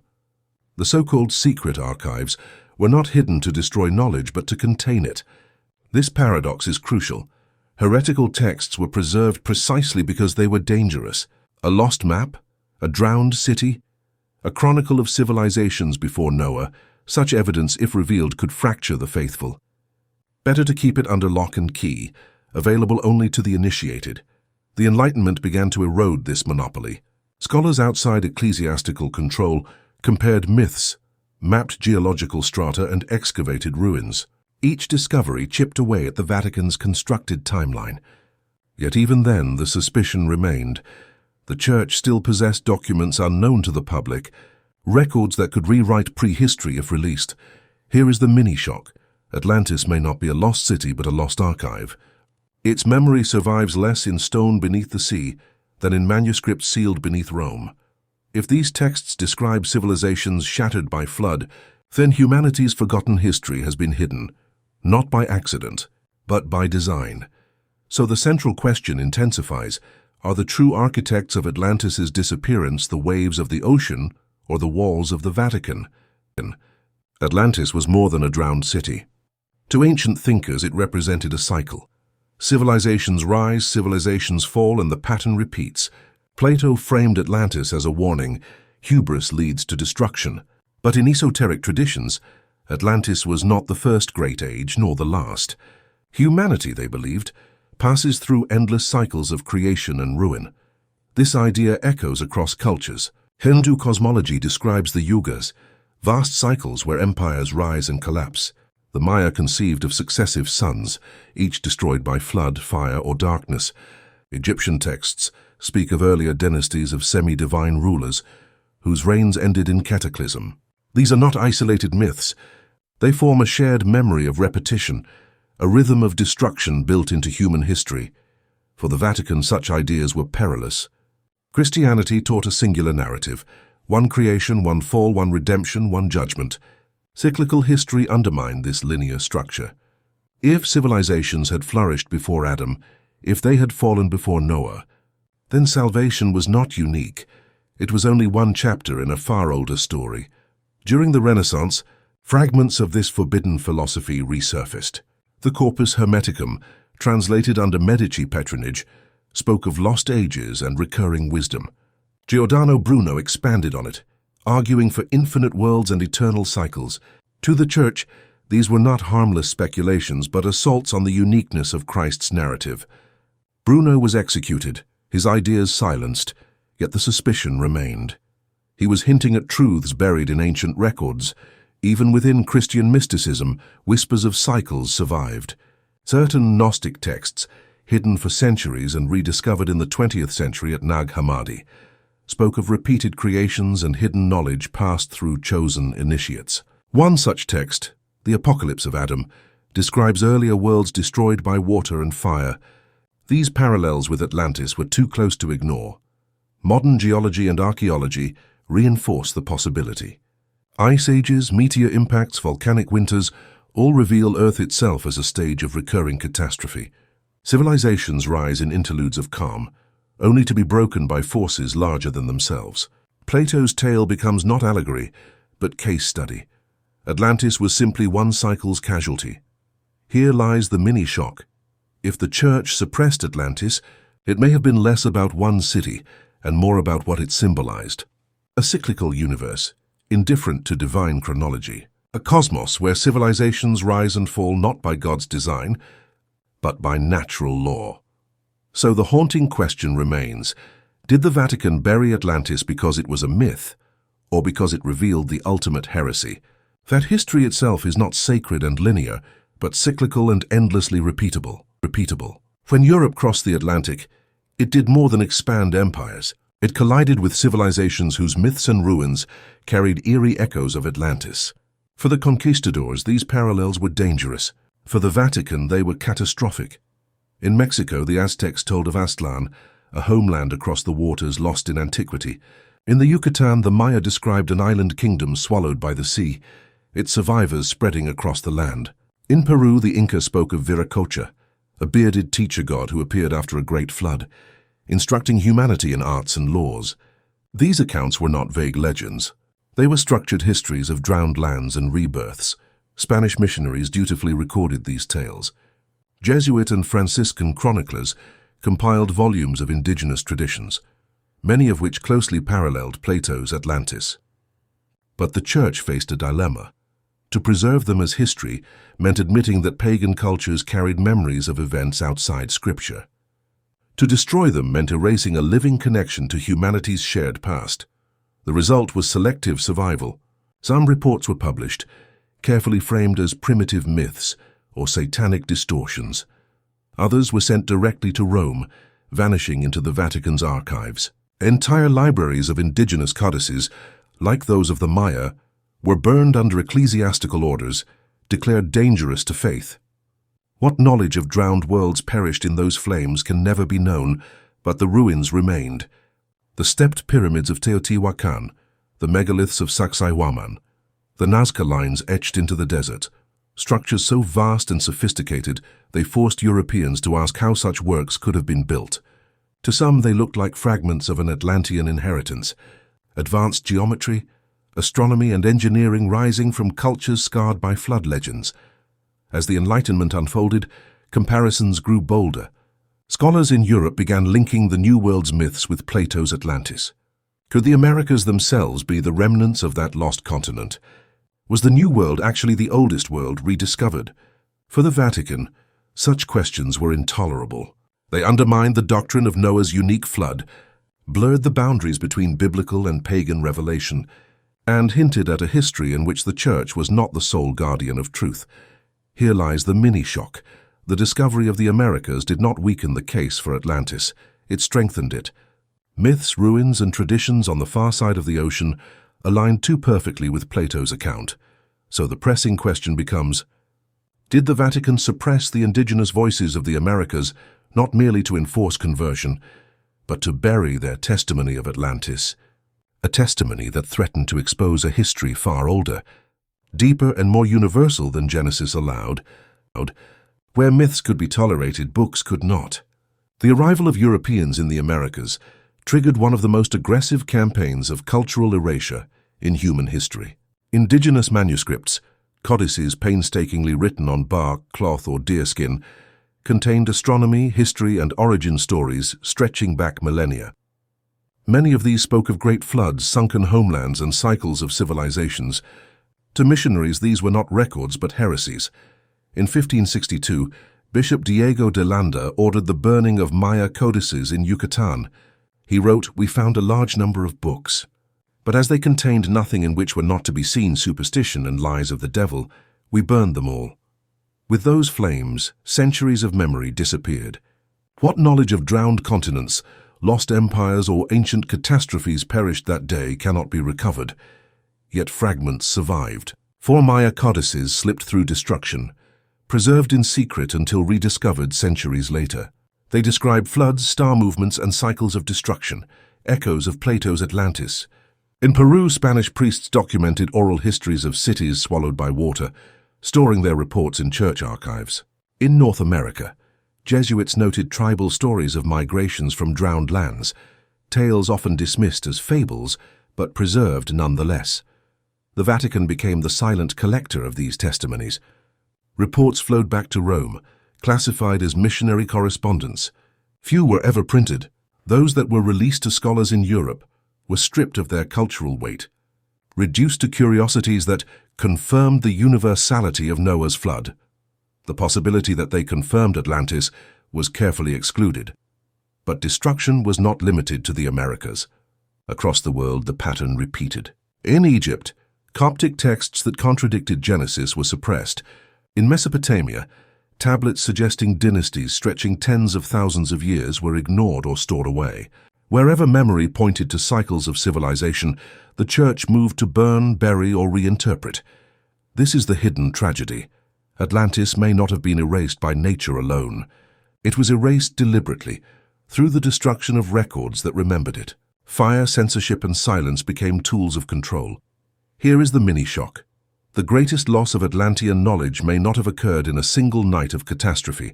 The so-called secret archives were not hidden to destroy knowledge, but to contain it. This paradox is crucial. Heretical texts were preserved precisely because they were dangerous. A lost map, a drowned city, a chronicle of civilizations before Noah, such evidence, if revealed, could fracture the faithful. Better to keep it under lock and key, available only to the initiated. The Enlightenment began to erode this monopoly. Scholars outside ecclesiastical control compared myths, mapped geological strata, and excavated ruins. Each discovery chipped away at the Vatican's constructed timeline. Yet even then, the suspicion remained. The Church still possessed documents unknown to the public, records that could rewrite prehistory if released. Here is the mini-shock. Atlantis may not be a lost city, but a lost archive. Its memory survives less in stone beneath the sea than in manuscripts sealed beneath Rome. If these texts describe civilizations shattered by flood, then humanity's forgotten history has been hidden, not by accident, but by design. So the central question intensifies: are the true architects of Atlantis's disappearance the waves of the ocean or the walls of the Vatican? Atlantis was more than a drowned city. To ancient thinkers, it represented a cycle. Civilizations rise, civilizations fall, and the pattern repeats. Plato framed Atlantis as a warning: hubris leads to destruction. But in esoteric traditions, Atlantis was not the first great age, nor the last. Humanity, they believed, passes through endless cycles of creation and ruin. This idea echoes across cultures. Hindu cosmology describes the yugas, vast cycles where empires rise and collapse. The Maya conceived of successive suns, each destroyed by flood, fire, or darkness. Egyptian texts speak of earlier dynasties of semi-divine rulers, whose reigns ended in cataclysm. These are not isolated myths. They form a shared memory of repetition, a rhythm of destruction built into human history. For the Vatican, such ideas were perilous. Christianity taught a singular narrative: one creation, one fall, one redemption, one judgment. Cyclical history undermined this linear structure. If civilizations had flourished before Adam, if they had fallen before Noah, then salvation was not unique. It was only one chapter in a far older story. During the Renaissance, fragments of this forbidden philosophy resurfaced. The Corpus Hermeticum, translated under Medici patronage, spoke of lost ages and recurring wisdom. Giordano Bruno expanded on it, arguing for infinite worlds and eternal cycles. To the Church, these were not harmless speculations, but assaults on the uniqueness of Christ's narrative. Bruno was executed, his ideas silenced, yet the suspicion remained. He was hinting at truths buried in ancient records. Even within Christian mysticism, whispers of cycles survived. Certain Gnostic texts, hidden for centuries and rediscovered in the 20th century at Nag Hammadi, spoke of repeated creations and hidden knowledge passed through chosen initiates. One such text, the Apocalypse of Adam, describes earlier worlds destroyed by water and fire. These parallels with Atlantis were too close to ignore. Modern geology and archaeology reinforce the possibility. Ice ages, meteor impacts, volcanic winters all reveal Earth itself as a stage of recurring catastrophe. Civilizations rise in interludes of calm, only to be broken by forces larger than themselves. Plato's tale becomes not allegory, but case study. Atlantis was simply one cycle's casualty. Here lies the mini-shock. If the Church suppressed Atlantis, it may have been less about one city and more about what it symbolized. A cyclical universe, indifferent to divine chronology. A cosmos where civilizations rise and fall not by God's design, but by natural law. So the haunting question remains, did the Vatican bury Atlantis because it was a myth, or because it revealed the ultimate heresy? That history itself is not sacred and linear, but cyclical and endlessly repeatable. When Europe crossed the Atlantic, it did more than expand empires. It collided with civilizations whose myths and ruins carried eerie echoes of Atlantis. For the conquistadors, these parallels were dangerous. For the Vatican, they were catastrophic. In Mexico, the Aztecs told of Aztlan, a homeland across the waters lost in antiquity. In the Yucatan, the Maya described an island kingdom swallowed by the sea, its survivors spreading across the land. In Peru, the Inca spoke of Viracocha, a bearded teacher god who appeared after a great flood, instructing humanity in arts and laws. These accounts were not vague legends. They were structured histories of drowned lands and rebirths. Spanish missionaries dutifully recorded these tales. Jesuit and Franciscan chroniclers compiled volumes of indigenous traditions, many of which closely paralleled Plato's Atlantis. But the Church faced a dilemma. To preserve them as history meant admitting that pagan cultures carried memories of events outside Scripture. To destroy them meant erasing a living connection to humanity's shared past. The result was selective survival. Some reports were published, carefully framed as primitive myths or satanic distortions. Others were sent directly to Rome, vanishing into the Vatican's archives. Entire libraries of indigenous codices, like those of the Maya, were burned under ecclesiastical orders, declared dangerous to faith. What knowledge of drowned worlds perished in those flames can never be known, but the ruins remained. The stepped pyramids of Teotihuacan, the megaliths of Sacsayhuaman, the Nazca lines etched into the desert, structures so vast and sophisticated they forced Europeans to ask how such works could have been built. To some they looked like fragments of an Atlantean inheritance, advanced geometry, astronomy and engineering rising from cultures scarred by flood legends. As the Enlightenment unfolded, comparisons grew bolder. Scholars in Europe began linking the New World's myths with Plato's Atlantis. Could the Americas themselves be the remnants of that lost continent? Was the New World actually the oldest world rediscovered? For the Vatican, such questions were intolerable. They undermined the doctrine of Noah's unique flood, blurred the boundaries between biblical and pagan revelation, and hinted at a history in which the Church was not the sole guardian of truth. Here lies the mini-shock. The discovery of the Americas did not weaken the case for Atlantis. It strengthened it. Myths, ruins, and traditions on the far side of the ocean aligned too perfectly with Plato's account. So the pressing question becomes, did the Vatican suppress the indigenous voices of the Americas not merely to enforce conversion, but to bury their testimony of Atlantis? A testimony that threatened to expose a history far older, deeper and more universal than Genesis allowed. Where myths could be tolerated, books could not. The arrival of Europeans in the Americas triggered one of the most aggressive campaigns of cultural erasure in human history. Indigenous manuscripts, codices painstakingly written on bark, cloth, or deerskin, contained astronomy, history, and origin stories stretching back millennia. Many of these spoke of great floods, sunken homelands, and cycles of civilizations. To missionaries, these were not records but heresies. In 1562, Bishop Diego de Landa ordered the burning of Maya codices in Yucatan. He wrote, "We found a large number of books, but as they contained nothing in which were not to be seen superstition and lies of the devil, we burned them all." With those flames, centuries of memory disappeared. What knowledge of drowned continents, lost empires, or ancient catastrophes perished that day cannot be recovered. Yet fragments survived. 4 Maya codices slipped through destruction, preserved in secret until rediscovered centuries later. They describe floods, star movements, and cycles of destruction, echoes of Plato's Atlantis. In Peru, Spanish priests documented oral histories of cities swallowed by water, storing their reports in church archives. In North America, Jesuits noted tribal stories of migrations from drowned lands, tales often dismissed as fables, but preserved nonetheless. The Vatican became the silent collector of these testimonies. Reports flowed back to Rome, classified as missionary correspondence. Few were ever printed. Those that were released to scholars in Europe were stripped of their cultural weight, reduced to curiosities that confirmed the universality of Noah's flood. The possibility that they confirmed Atlantis was carefully excluded. But destruction was not limited to the Americas. Across the world, the pattern repeated. In Egypt, Coptic texts that contradicted Genesis were suppressed. In Mesopotamia, tablets suggesting dynasties stretching tens of thousands of years were ignored or stored away. Wherever memory pointed to cycles of civilization, the Church moved to burn, bury, or reinterpret. This is the hidden tragedy. Atlantis may not have been erased by nature alone. It was erased deliberately, through the destruction of records that remembered it. Fire, censorship, and silence became tools of control. Here is the mini-shock. The greatest loss of Atlantean knowledge may not have occurred in a single night of catastrophe,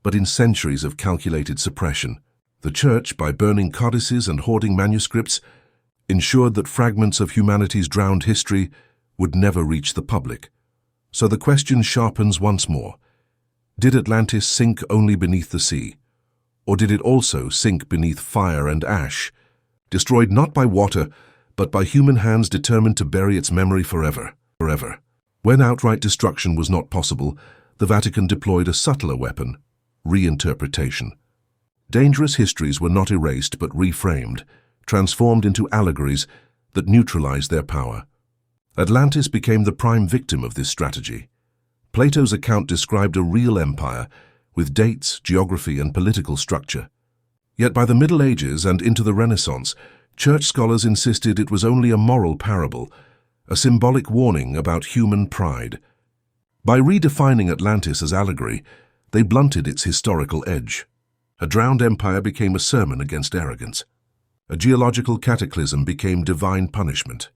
but in centuries of calculated suppression. The Church, by burning codices and hoarding manuscripts, ensured that fragments of humanity's drowned history would never reach the public. So the question sharpens once more. Did Atlantis sink only beneath the sea? Or did it also sink beneath fire and ash, destroyed not by water, but by human hands determined to bury its memory forever? When outright destruction was not possible, the Vatican deployed a subtler weapon: reinterpretation. Dangerous histories were not erased but reframed, transformed into allegories that neutralized their power. Atlantis became the prime victim of this strategy. Plato's account described a real empire with dates, geography, and political structure. Yet by the Middle Ages and into the Renaissance, church scholars insisted it was only a moral parable, a symbolic warning about human pride. By redefining Atlantis as allegory, they blunted its historical edge. A drowned empire became a sermon against arrogance. A geological cataclysm became divine punishment.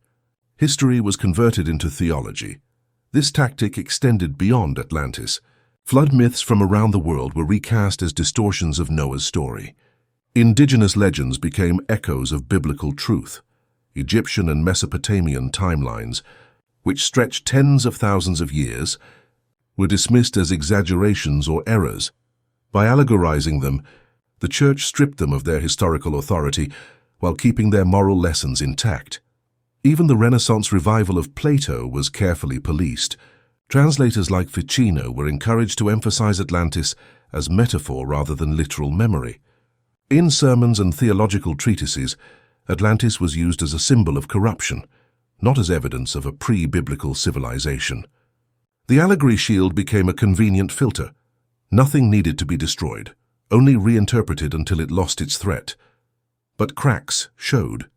History was converted into theology. This tactic extended beyond Atlantis. Flood myths from around the world were recast as distortions of Noah's story. Indigenous legends became echoes of biblical truth. Egyptian and Mesopotamian timelines, which stretched tens of thousands of years, were dismissed as exaggerations or errors. By allegorizing them, the Church stripped them of their historical authority while keeping their moral lessons intact. Even the Renaissance revival of Plato was carefully policed. Translators like Ficino were encouraged to emphasize Atlantis as metaphor rather than literal memory. In sermons and theological treatises, Atlantis was used as a symbol of corruption, not as evidence of a pre-biblical civilization. The allegory shield became a convenient filter. Nothing needed to be destroyed, only reinterpreted until it lost its threat. But cracks showed.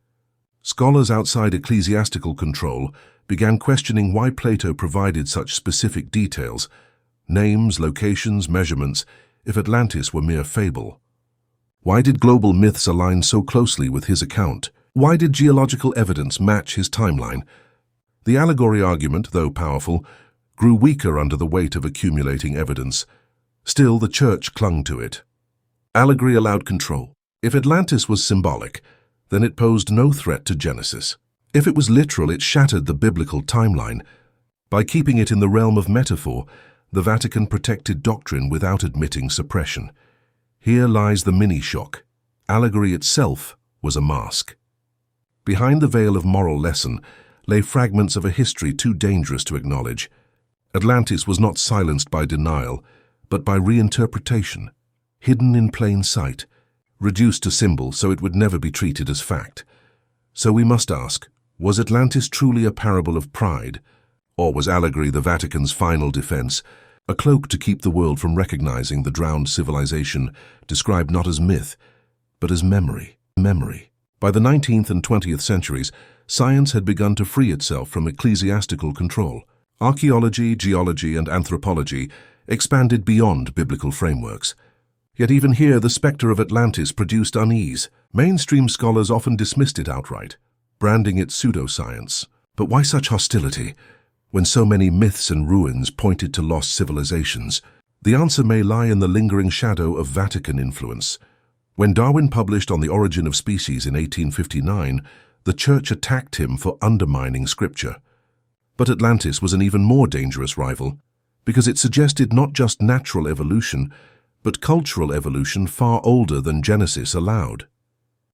Scholars outside ecclesiastical control began questioning why Plato provided such specific details, names, locations, measurements, if Atlantis were mere fable. Why did global myths align so closely with his account? Why did geological evidence match his timeline? The allegory argument, though powerful, grew weaker under the weight of accumulating evidence. Still, the Church clung to it. Allegory allowed control. If Atlantis was symbolic, then it posed no threat to Genesis. If it was literal, it shattered the biblical timeline. By keeping it in the realm of metaphor, the Vatican protected doctrine without admitting suppression. Here lies the mini-shock. Allegory itself was a mask. Behind the veil of moral lesson lay fragments of a history too dangerous to acknowledge. Atlantis was not silenced by denial, but by reinterpretation, hidden in plain sight, reduced to symbol so it would never be treated as fact. So we must ask, was Atlantis truly a parable of pride? Or was allegory the Vatican's final defense, a cloak to keep the world from recognizing the drowned civilization described not as myth, but as memory? By the 19th and 20th centuries, science had begun to free itself from ecclesiastical control. Archaeology, geology, and anthropology expanded beyond biblical frameworks. Yet even here, the specter of Atlantis produced unease. Mainstream scholars often dismissed it outright, branding it pseudoscience. But why such hostility, when so many myths and ruins pointed to lost civilizations? The answer may lie in the lingering shadow of Vatican influence. When Darwin published On the Origin of Species in 1859, the Church attacked him for undermining Scripture. But Atlantis was an even more dangerous rival, because it suggested not just natural evolution, but cultural evolution far older than Genesis allowed.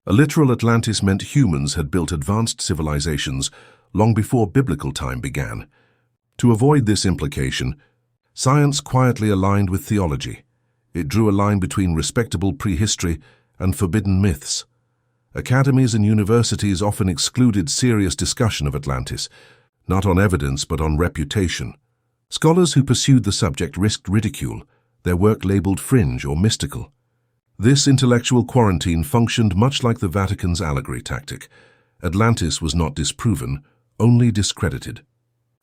A literal Atlantis meant humans had built advanced civilizations long before biblical time began. To avoid this implication, science quietly aligned with theology. It drew a line between respectable prehistory and forbidden myths. Academies and universities often excluded serious discussion of Atlantis, not on evidence but on reputation. Scholars who pursued the subject risked ridicule, their work labeled fringe or mystical. This intellectual quarantine functioned much like the Vatican's allegory tactic. Atlantis was not disproven, only discredited.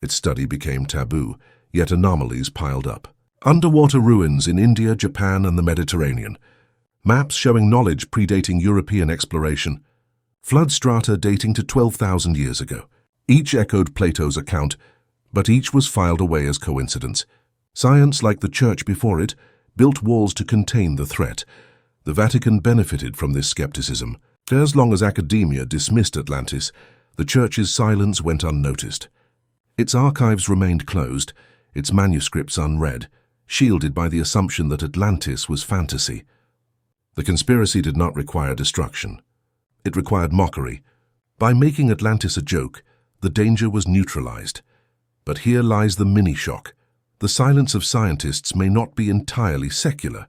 Its study became taboo, yet anomalies piled up. Underwater ruins in India, Japan, and the Mediterranean. Maps showing knowledge predating European exploration. Flood strata dating to 12,000 years ago. Each echoed Plato's account, but each was filed away as coincidence. Science, like the church before it, built walls to contain the threat. The Vatican benefited from this skepticism. As long as academia dismissed Atlantis, the church's silence went unnoticed. Its archives remained closed, its manuscripts unread, shielded by the assumption that Atlantis was fantasy. The conspiracy did not require destruction. It required mockery. By making Atlantis a joke, the danger was neutralized. But here lies the mini-shock. The silence of scientists may not be entirely secular.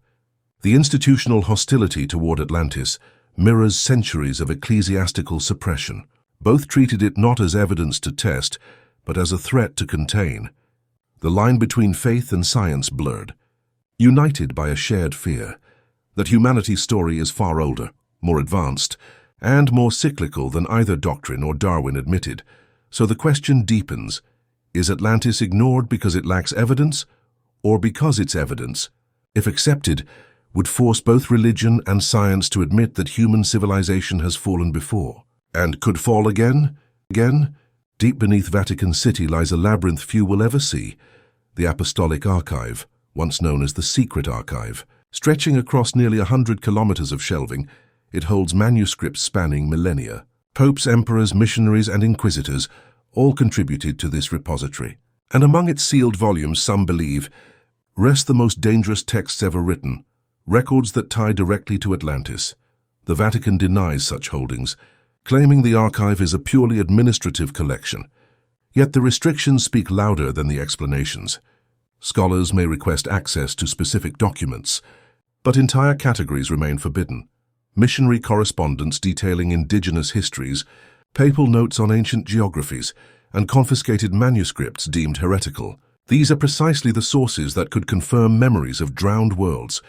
The institutional hostility toward Atlantis mirrors centuries of ecclesiastical suppression. Both treated it not as evidence to test, but as a threat to contain. The line between faith and science blurred, united by a shared fear that humanity's story is far older, more advanced, and more cyclical than either doctrine or Darwin admitted. So the question deepens, is Atlantis ignored because it lacks evidence, or because its evidence, if accepted, would force both religion and science to admit that human civilization has fallen before, and could fall again? Deep beneath Vatican City lies a labyrinth few will ever see, the Apostolic Archive, once known as the Secret Archive. Stretching across nearly 100 kilometers of shelving, it holds manuscripts spanning millennia. Popes, emperors, missionaries, and inquisitors all contributed to this repository. And among its sealed volumes, some believe, rest the most dangerous texts ever written, records that tie directly to Atlantis. The Vatican denies such holdings, claiming the archive is a purely administrative collection. Yet the restrictions speak louder than the explanations. Scholars may request access to specific documents, but entire categories remain forbidden. Missionary correspondence detailing indigenous histories, papal notes on ancient geographies, and confiscated manuscripts deemed heretical. These are precisely the sources that could confirm memories of drowned worlds.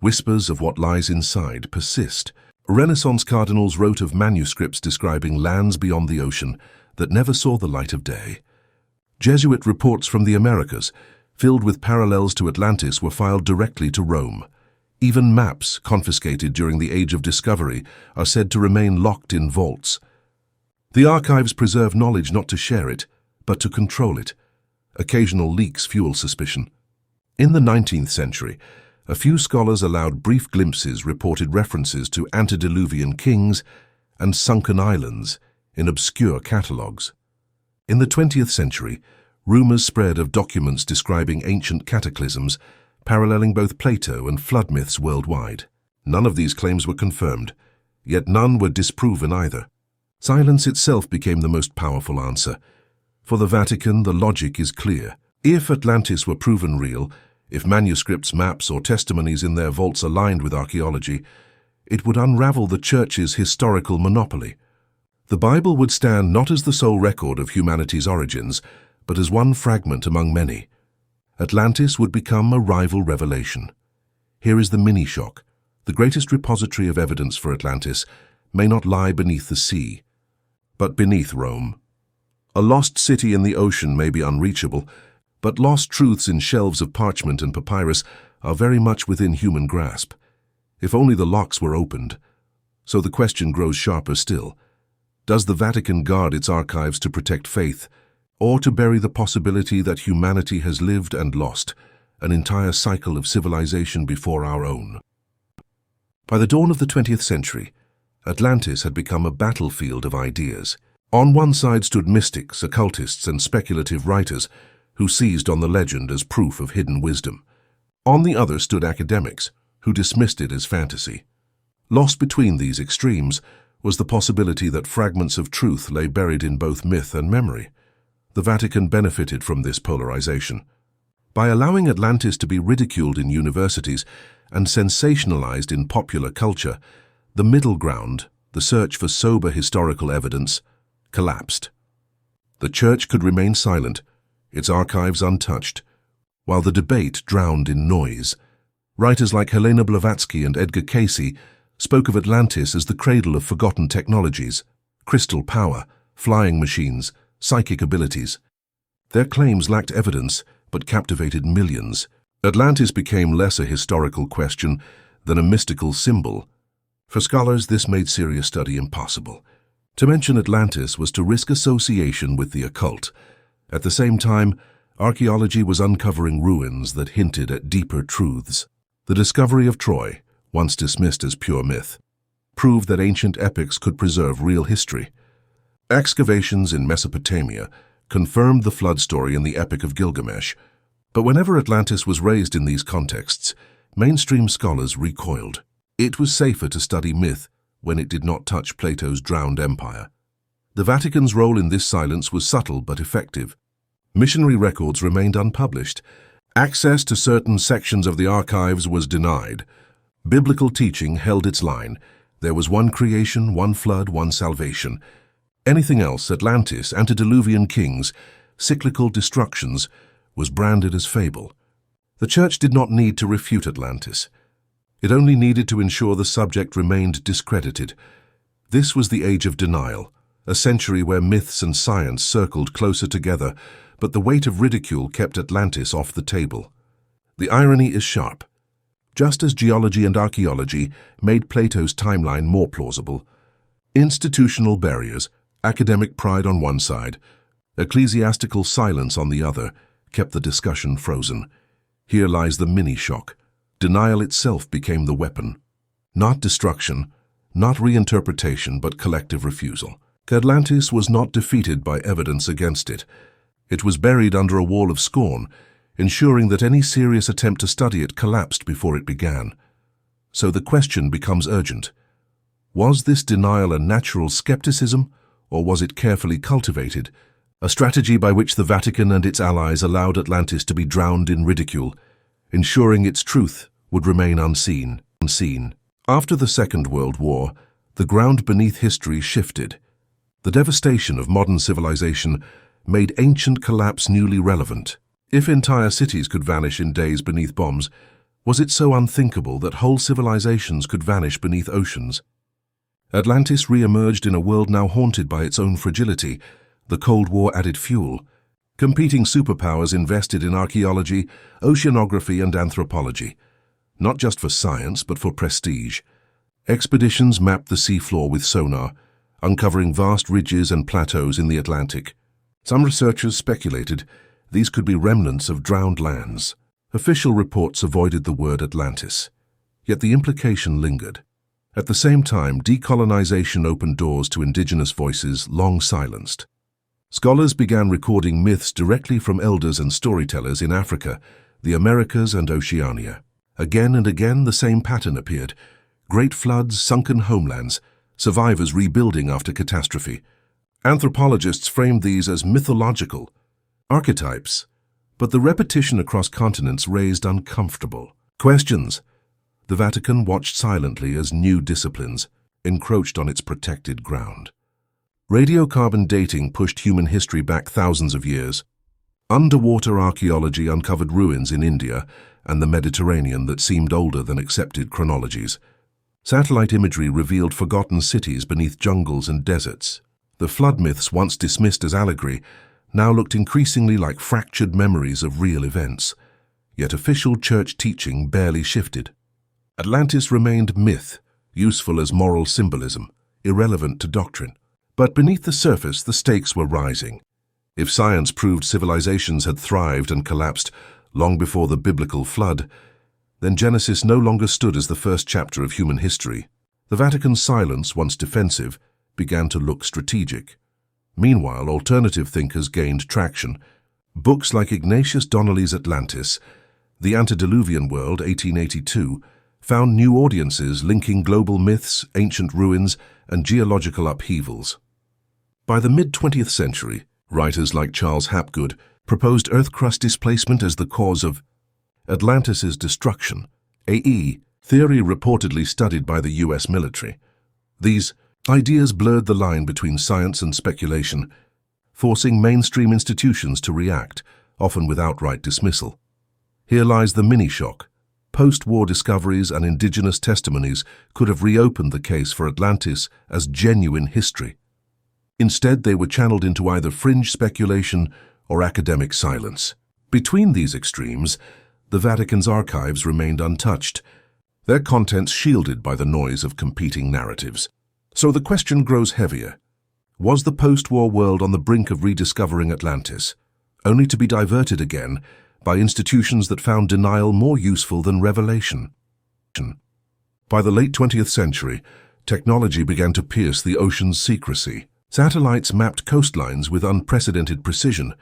Whispers of what lies inside persist. Renaissance cardinals wrote of manuscripts describing lands beyond the ocean that never saw the light of day. Jesuit reports from the Americas, filled with parallels to Atlantis, were filed directly to Rome. Even maps, confiscated during the Age of Discovery, are said to remain locked in vaults. The archives preserve knowledge not to share it, but to control it. Occasional leaks fuel suspicion. In the 19th century, a few scholars allowed brief glimpses, reported references to antediluvian kings and sunken islands in obscure catalogues. In the 20th century, rumors spread of documents describing ancient cataclysms, paralleling both Plato and flood myths worldwide. None of these claims were confirmed, yet none were disproven either. Silence itself became the most powerful answer. For the Vatican, the logic is clear. If Atlantis were proven real, if manuscripts, maps, or testimonies in their vaults aligned with archaeology, it would unravel the Church's historical monopoly. The Bible would stand not as the sole record of humanity's origins, but as one fragment among many. Atlantis would become a rival revelation. Here is the mini-shock. The greatest repository of evidence for Atlantis may not lie beneath the sea, but beneath Rome. A lost city in the ocean may be unreachable, but lost truths in shelves of parchment and papyrus are very much within human grasp. If only the locks were opened. So the question grows sharper still. Does the Vatican guard its archives to protect faith, or to bury the possibility that humanity has lived and lost, an entire cycle of civilization before our own? By the dawn of the 20th century, Atlantis had become a battlefield of ideas. On one side stood mystics, occultists, and speculative writers who seized on the legend as proof of hidden wisdom. On the other stood academics who dismissed it as fantasy. Lost between these extremes was the possibility that fragments of truth lay buried in both myth and memory. The Vatican benefited from this polarization. By allowing Atlantis to be ridiculed in universities and sensationalized in popular culture, the middle ground, the search for sober historical evidence, collapsed. The Church could remain silent, its archives untouched, while the debate drowned in noise. Writers like Helena Blavatsky and Edgar Cayce spoke of Atlantis as the cradle of forgotten technologies, crystal power, flying machines, psychic abilities. Their claims lacked evidence, but captivated millions. Atlantis became less a historical question than a mystical symbol. For scholars, this made serious study impossible. To mention Atlantis was to risk association with the occult. At the same time, archaeology was uncovering ruins that hinted at deeper truths. The discovery of Troy, once dismissed as pure myth, proved that ancient epics could preserve real history. Excavations in Mesopotamia confirmed the flood story in the Epic of Gilgamesh. But whenever Atlantis was raised in these contexts, mainstream scholars recoiled. It was safer to study myth when it did not touch Plato's drowned empire. The Vatican's role in this silence was subtle but effective. Missionary records remained unpublished. Access to certain sections of the archives was denied. Biblical teaching held its line. There was one creation, one flood, one salvation. Anything else, Atlantis, antediluvian kings, cyclical destructions, was branded as fable. The Church did not need to refute Atlantis. It only needed to ensure the subject remained discredited. This was the age of denial, a century where myths and science circled closer together, but the weight of ridicule kept Atlantis off the table. The irony is sharp. Just as geology and archaeology made Plato's timeline more plausible, institutional barriers, academic pride on one side, ecclesiastical silence on the other, kept the discussion frozen. Here lies the mini-shock. Denial itself became the weapon. Not destruction, not reinterpretation, but collective refusal. Atlantis was not defeated by evidence against it. It was buried under a wall of scorn, ensuring that any serious attempt to study it collapsed before it began. So the question becomes urgent. Was this denial a natural skepticism, or was it carefully cultivated, a strategy by which the Vatican and its allies allowed Atlantis to be drowned in ridicule, ensuring its truth would remain unseen? After the Second World War, the ground beneath history shifted. The devastation of modern civilization made ancient collapse newly relevant. If entire cities could vanish in days beneath bombs, was it so unthinkable that whole civilizations could vanish beneath oceans? Atlantis re-emerged in a world now haunted by its own fragility. The Cold War added fuel. Competing superpowers invested in archaeology, oceanography, and anthropology, not just for science but for prestige. Expeditions mapped the seafloor with sonar, uncovering vast ridges and plateaus in the Atlantic. Some researchers speculated these could be remnants of drowned lands. Official reports avoided the word Atlantis, yet the implication lingered. At the same time, decolonization opened doors to indigenous voices long silenced. Scholars began recording myths directly from elders and storytellers in Africa, the Americas, and Oceania. Again and again, the same pattern appeared. Great floods, sunken homelands, survivors rebuilding after catastrophe. Anthropologists framed these as mythological archetypes, but the repetition across continents raised uncomfortable questions. The Vatican watched silently as new disciplines encroached on its protected ground. Radiocarbon dating pushed human history back thousands of years. Underwater archaeology uncovered ruins in India and the Mediterranean that seemed older than accepted chronologies. Satellite imagery revealed forgotten cities beneath jungles and deserts. The flood myths, once dismissed as allegory, now looked increasingly like fractured memories of real events. Yet official church teaching barely shifted. Atlantis remained myth, useful as moral symbolism, irrelevant to doctrine. But beneath the surface, the stakes were rising. If science proved civilizations had thrived and collapsed long before the biblical flood, then Genesis no longer stood as the first chapter of human history. The Vatican's silence, once defensive, began to look strategic. Meanwhile, alternative thinkers gained traction. Books like Ignatius Donnelly's Atlantis, The Antediluvian World, 1882, found new audiences linking global myths, ancient ruins, and geological upheavals. By the mid-20th century, writers like Charles Hapgood proposed Earth crust displacement as the cause of Atlantis's destruction, a theory reportedly studied by the US military. These ideas blurred the line between science and speculation, forcing mainstream institutions to react, often with outright dismissal. Here lies the mini-shock. Post-war discoveries and indigenous testimonies could have reopened the case for Atlantis as genuine history. Instead, they were channeled into either fringe speculation or academic silence. Between these extremes, the Vatican's archives remained untouched, their contents shielded by the noise of competing narratives. So the question grows heavier. Was the post-war world on the brink of rediscovering Atlantis, only to be diverted again by institutions that found denial more useful than revelation? By the late 20th century, technology began to pierce the ocean's secrecy. Satellites mapped coastlines with unprecedented precision,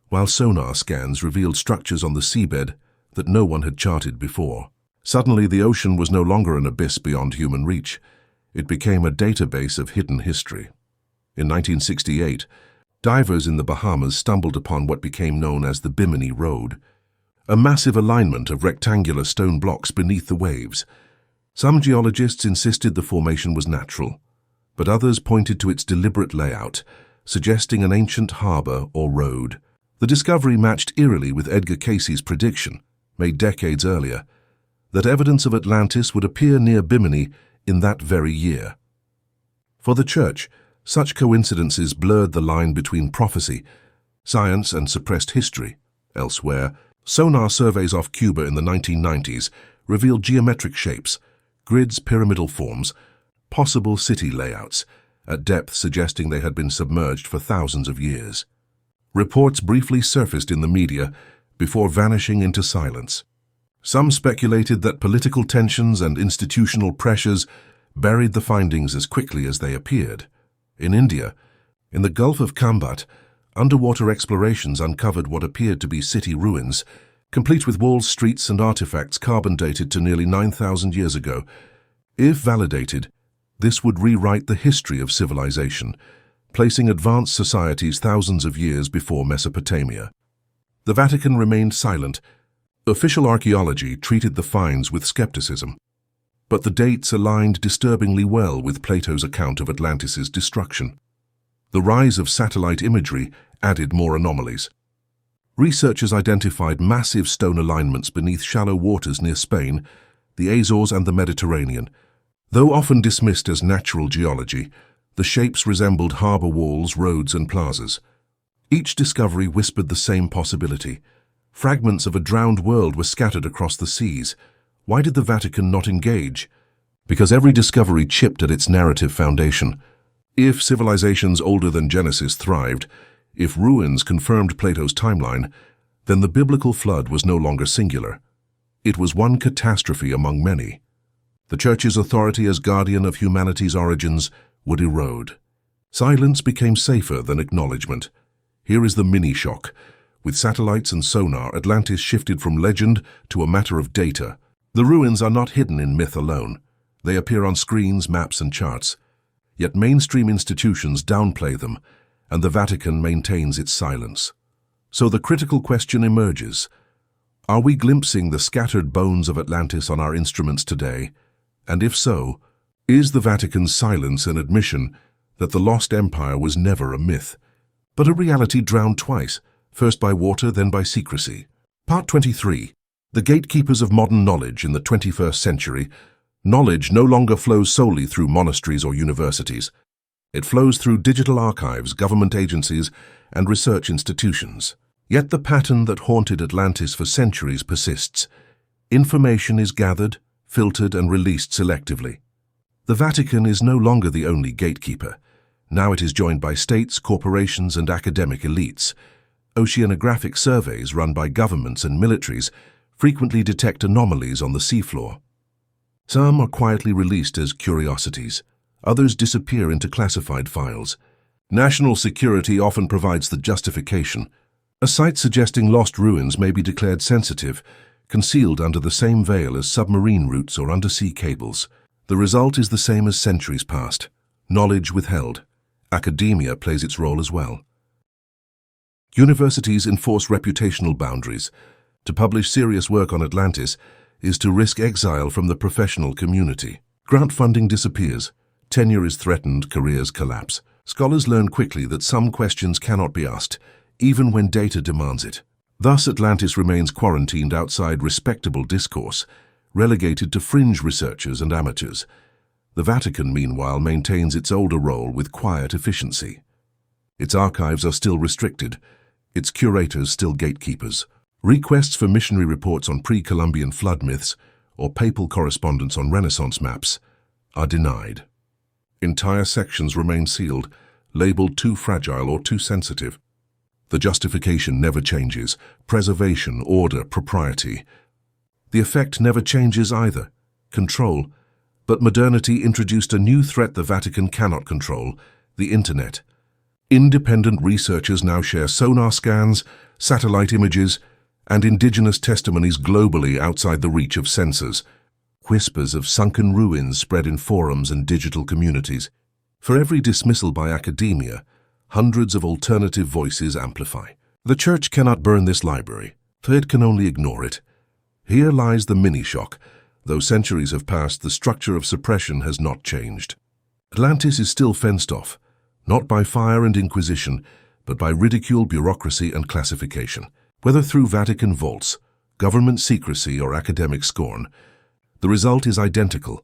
while sonar scans revealed structures on the seabed that no one had charted before. Suddenly, the ocean was no longer an abyss beyond human reach. It became a database of hidden history. In 1968, divers in the Bahamas stumbled upon what became known as the Bimini Road, a massive alignment of rectangular stone blocks beneath the waves. Some geologists insisted the formation was natural, but others pointed to its deliberate layout, suggesting an ancient harbor or road. The discovery matched eerily with Edgar Cayce's prediction, made decades earlier, that evidence of Atlantis would appear near Bimini in that very year. For the Church, such coincidences blurred the line between prophecy, science, and suppressed history. Elsewhere, sonar surveys off Cuba in the 1990s revealed geometric shapes, grids, pyramidal forms, possible city layouts, at depth suggesting they had been submerged for thousands of years. Reports briefly surfaced in the media before vanishing into silence. Some speculated that political tensions and institutional pressures buried the findings as quickly as they appeared. In India, in the Gulf of Kambat, underwater explorations uncovered what appeared to be city ruins, complete with walls, streets, and artifacts carbon-dated to nearly 9,000 years ago. If validated, this would rewrite the history of civilization, placing advanced societies thousands of years before Mesopotamia. The Vatican remained silent. Official archaeology treated the finds with skepticism, but the dates aligned disturbingly well with Plato's account of Atlantis's destruction. The rise of satellite imagery added more anomalies. Researchers identified massive stone alignments beneath shallow waters near Spain, the Azores, and the Mediterranean. Though often dismissed as natural geology, the shapes resembled harbor walls, roads, and plazas. Each discovery whispered the same possibility. Fragments of a drowned world were scattered across the seas. Why did the Vatican not engage? Because every discovery chipped at its narrative foundation. If civilizations older than Genesis thrived, if ruins confirmed Plato's timeline, then the biblical flood was no longer singular. It was one catastrophe among many. The Church's authority as guardian of humanity's origins would erode. Silence became safer than acknowledgement. Here is the mini-shock. With satellites and sonar, Atlantis shifted from legend to a matter of data. The ruins are not hidden in myth alone. They appear on screens, maps, and charts. Yet mainstream institutions downplay them, and the Vatican maintains its silence. So the critical question emerges. Are we glimpsing the scattered bones of Atlantis on our instruments today? And if so, is the Vatican's silence an admission that the lost empire was never a myth, but a reality drowned twice, first by water, then by secrecy? Part 23. The gatekeepers of modern knowledge in the 21st century. Knowledge no longer flows solely through monasteries or universities. It flows through digital archives, government agencies, and research institutions. Yet the pattern that haunted Atlantis for centuries persists. Information is gathered, filtered, and released selectively. The Vatican is no longer the only gatekeeper. Now it is joined by states, corporations, and academic elites. Oceanographic surveys run by governments and militaries frequently detect anomalies on the seafloor. Some are quietly released as curiosities. Others disappear into classified files. National security often provides the justification. A site suggesting lost ruins may be declared sensitive, concealed under the same veil as submarine routes or undersea cables. The result is the same as centuries past. Knowledge withheld. Academia plays its role as well. Universities enforce reputational boundaries. To publish serious work on Atlantis is to risk exile from the professional community. Grant funding disappears. Tenure is threatened, careers collapse. Scholars learn quickly that some questions cannot be asked, even when data demands it. Thus, Atlantis remains quarantined outside respectable discourse, relegated to fringe researchers and amateurs. The Vatican, meanwhile, maintains its older role with quiet efficiency. Its archives are still restricted, its curators still gatekeepers. Requests for missionary reports on pre-Columbian flood myths or papal correspondence on Renaissance maps are denied. Entire sections remain sealed, labeled too fragile or too sensitive. The justification never changes: preservation, order, propriety. The effect never changes either: control. But modernity introduced a new threat the Vatican cannot control: the Internet. Independent researchers now share sonar scans, satellite images, and indigenous testimonies globally outside the reach of censors. Whispers of sunken ruins spread in forums and digital communities. For every dismissal by academia, hundreds of alternative voices amplify. The Church cannot burn this library, for it can only ignore it. Here lies the mini-shock. Though centuries have passed, the structure of suppression has not changed. Atlantis is still fenced off, not by fire and inquisition, but by ridicule, bureaucracy, and classification. Whether through Vatican vaults, government secrecy, or academic scorn, the result is identical.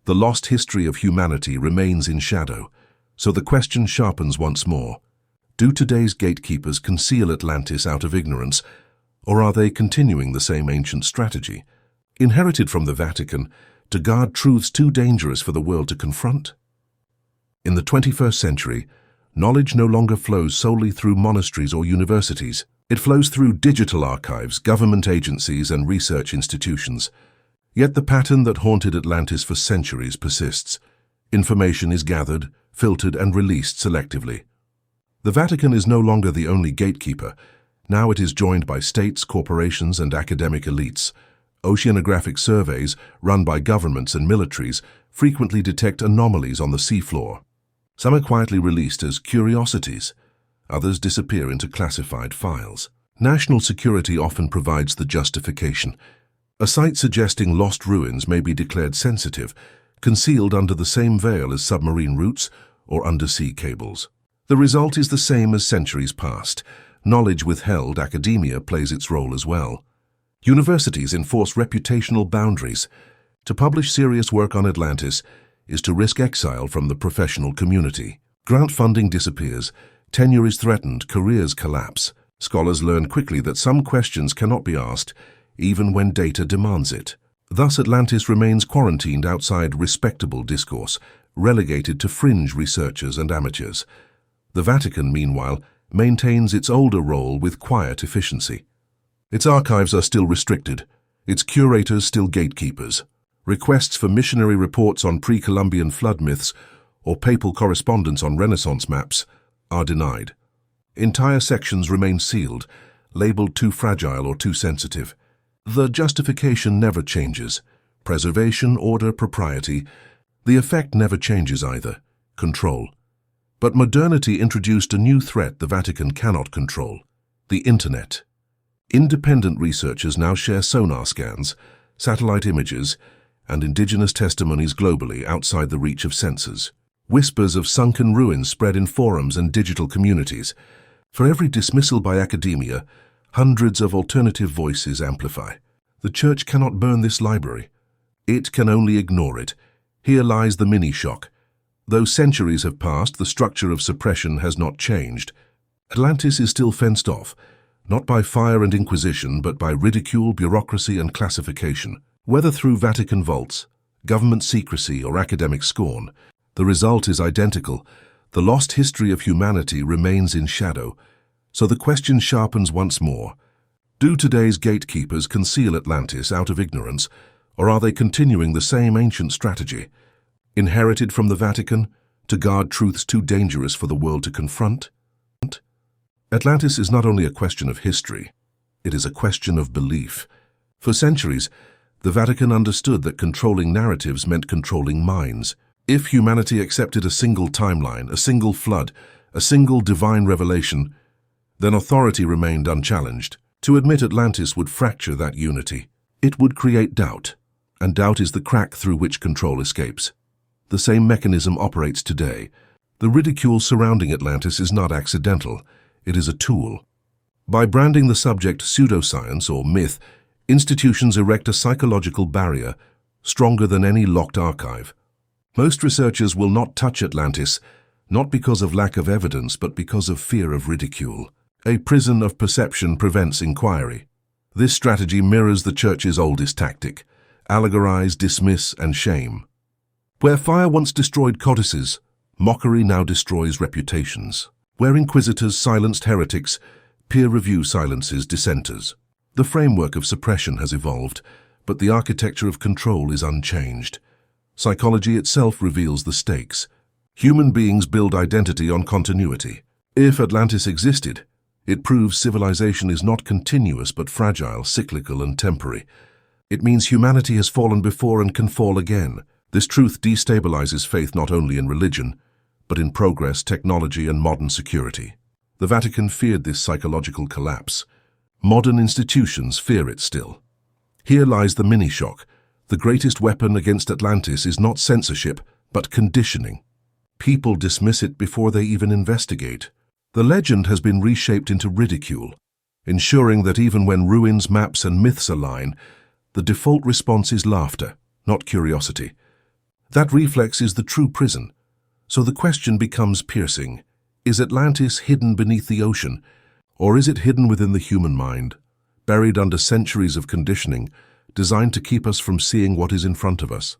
The lost history of humanity remains in shadow, so the question sharpens once more. Do today's gatekeepers conceal Atlantis out of ignorance, or are they continuing the same ancient strategy, inherited from the Vatican, to guard truths too dangerous for the world to confront? In the 21st century, knowledge no longer flows solely through monasteries or universities. It flows through digital archives, government agencies, and research institutions. Yet the pattern that haunted Atlantis for centuries persists. Information is gathered, filtered, and released selectively. The Vatican is no longer the only gatekeeper. Now it is joined by states, corporations, and academic elites. Oceanographic surveys, run by governments and militaries, frequently detect anomalies on the seafloor. Some are quietly released as curiosities. Others disappear into classified files. National security often provides the justification. A site suggesting lost ruins may be declared sensitive, concealed under the same veil as submarine routes or undersea cables. The result is the same as centuries past. Knowledge withheld. Academia plays its role as well. Universities enforce reputational boundaries. To publish serious work on Atlantis is to risk exile from the professional community. Grant funding disappears. Tenure is threatened. Careers collapse. Scholars learn quickly that some questions cannot be asked, even when data demands it. Thus, Atlantis remains quarantined outside respectable discourse, relegated to fringe researchers and amateurs. The Vatican, meanwhile, maintains its older role with quiet efficiency. Its archives are still restricted, its curators still gatekeepers. Requests for missionary reports on pre-Columbian flood myths or papal correspondence on Renaissance maps are denied. Entire sections remain sealed, labeled too fragile or too sensitive. The justification never changes: preservation, order, propriety. The effect never changes either: control. But modernity introduced a new threat the Vatican cannot control: the Internet. Independent researchers now share sonar scans, satellite images, and indigenous testimonies globally outside the reach of censors. Whispers of sunken ruins spread in forums and digital communities. For every dismissal by academia, hundreds of alternative voices amplify. The Church cannot burn this library. It can only ignore it. Here lies the mini-shock. Though centuries have passed, the structure of suppression has not changed. Atlantis is still fenced off, not by fire and inquisition, but by ridicule, bureaucracy, and classification. Whether through Vatican vaults, government secrecy, or academic scorn, the result is identical. The lost history of humanity remains in shadow. So the question sharpens once more. Do today's gatekeepers conceal Atlantis out of ignorance, or are they continuing the same ancient strategy, inherited from the Vatican, to guard truths too dangerous for the world to confront? Atlantis is not only a question of history, it is a question of belief. For centuries, the Vatican understood that controlling narratives meant controlling minds. If humanity accepted a single timeline, a single flood, a single divine revelation, then authority remained unchallenged. To admit Atlantis would fracture that unity. It would create doubt, and doubt is the crack through which control escapes. The same mechanism operates today. The ridicule surrounding Atlantis is not accidental, it is a tool. By branding the subject pseudoscience or myth, institutions erect a psychological barrier stronger than any locked archive. Most researchers will not touch Atlantis, not because of lack of evidence, but because of fear of ridicule. A prison of perception prevents inquiry. This strategy mirrors the Church's oldest tactic: allegorize, dismiss, and shame. Where fire once destroyed codices, mockery now destroys reputations. Where inquisitors silenced heretics, peer review silences dissenters. The framework of suppression has evolved, but the architecture of control is unchanged. Psychology itself reveals the stakes. Human beings build identity on continuity. If Atlantis existed, it proves civilization is not continuous but fragile, cyclical, and temporary. It means humanity has fallen before and can fall again. This truth destabilizes faith not only in religion, but in progress, technology, and modern security. The Vatican feared this psychological collapse. Modern institutions fear it still. Here lies the mini-shock. The greatest weapon against Atlantis is not censorship, but conditioning. People dismiss it before they even investigate. The legend has been reshaped into ridicule, ensuring that even when ruins, maps, and myths align, the default response is laughter, not curiosity. That reflex is the true prison. So the question becomes piercing. Is Atlantis hidden beneath the ocean, or is it hidden within the human mind, buried under centuries of conditioning, designed to keep us from seeing what is in front of us?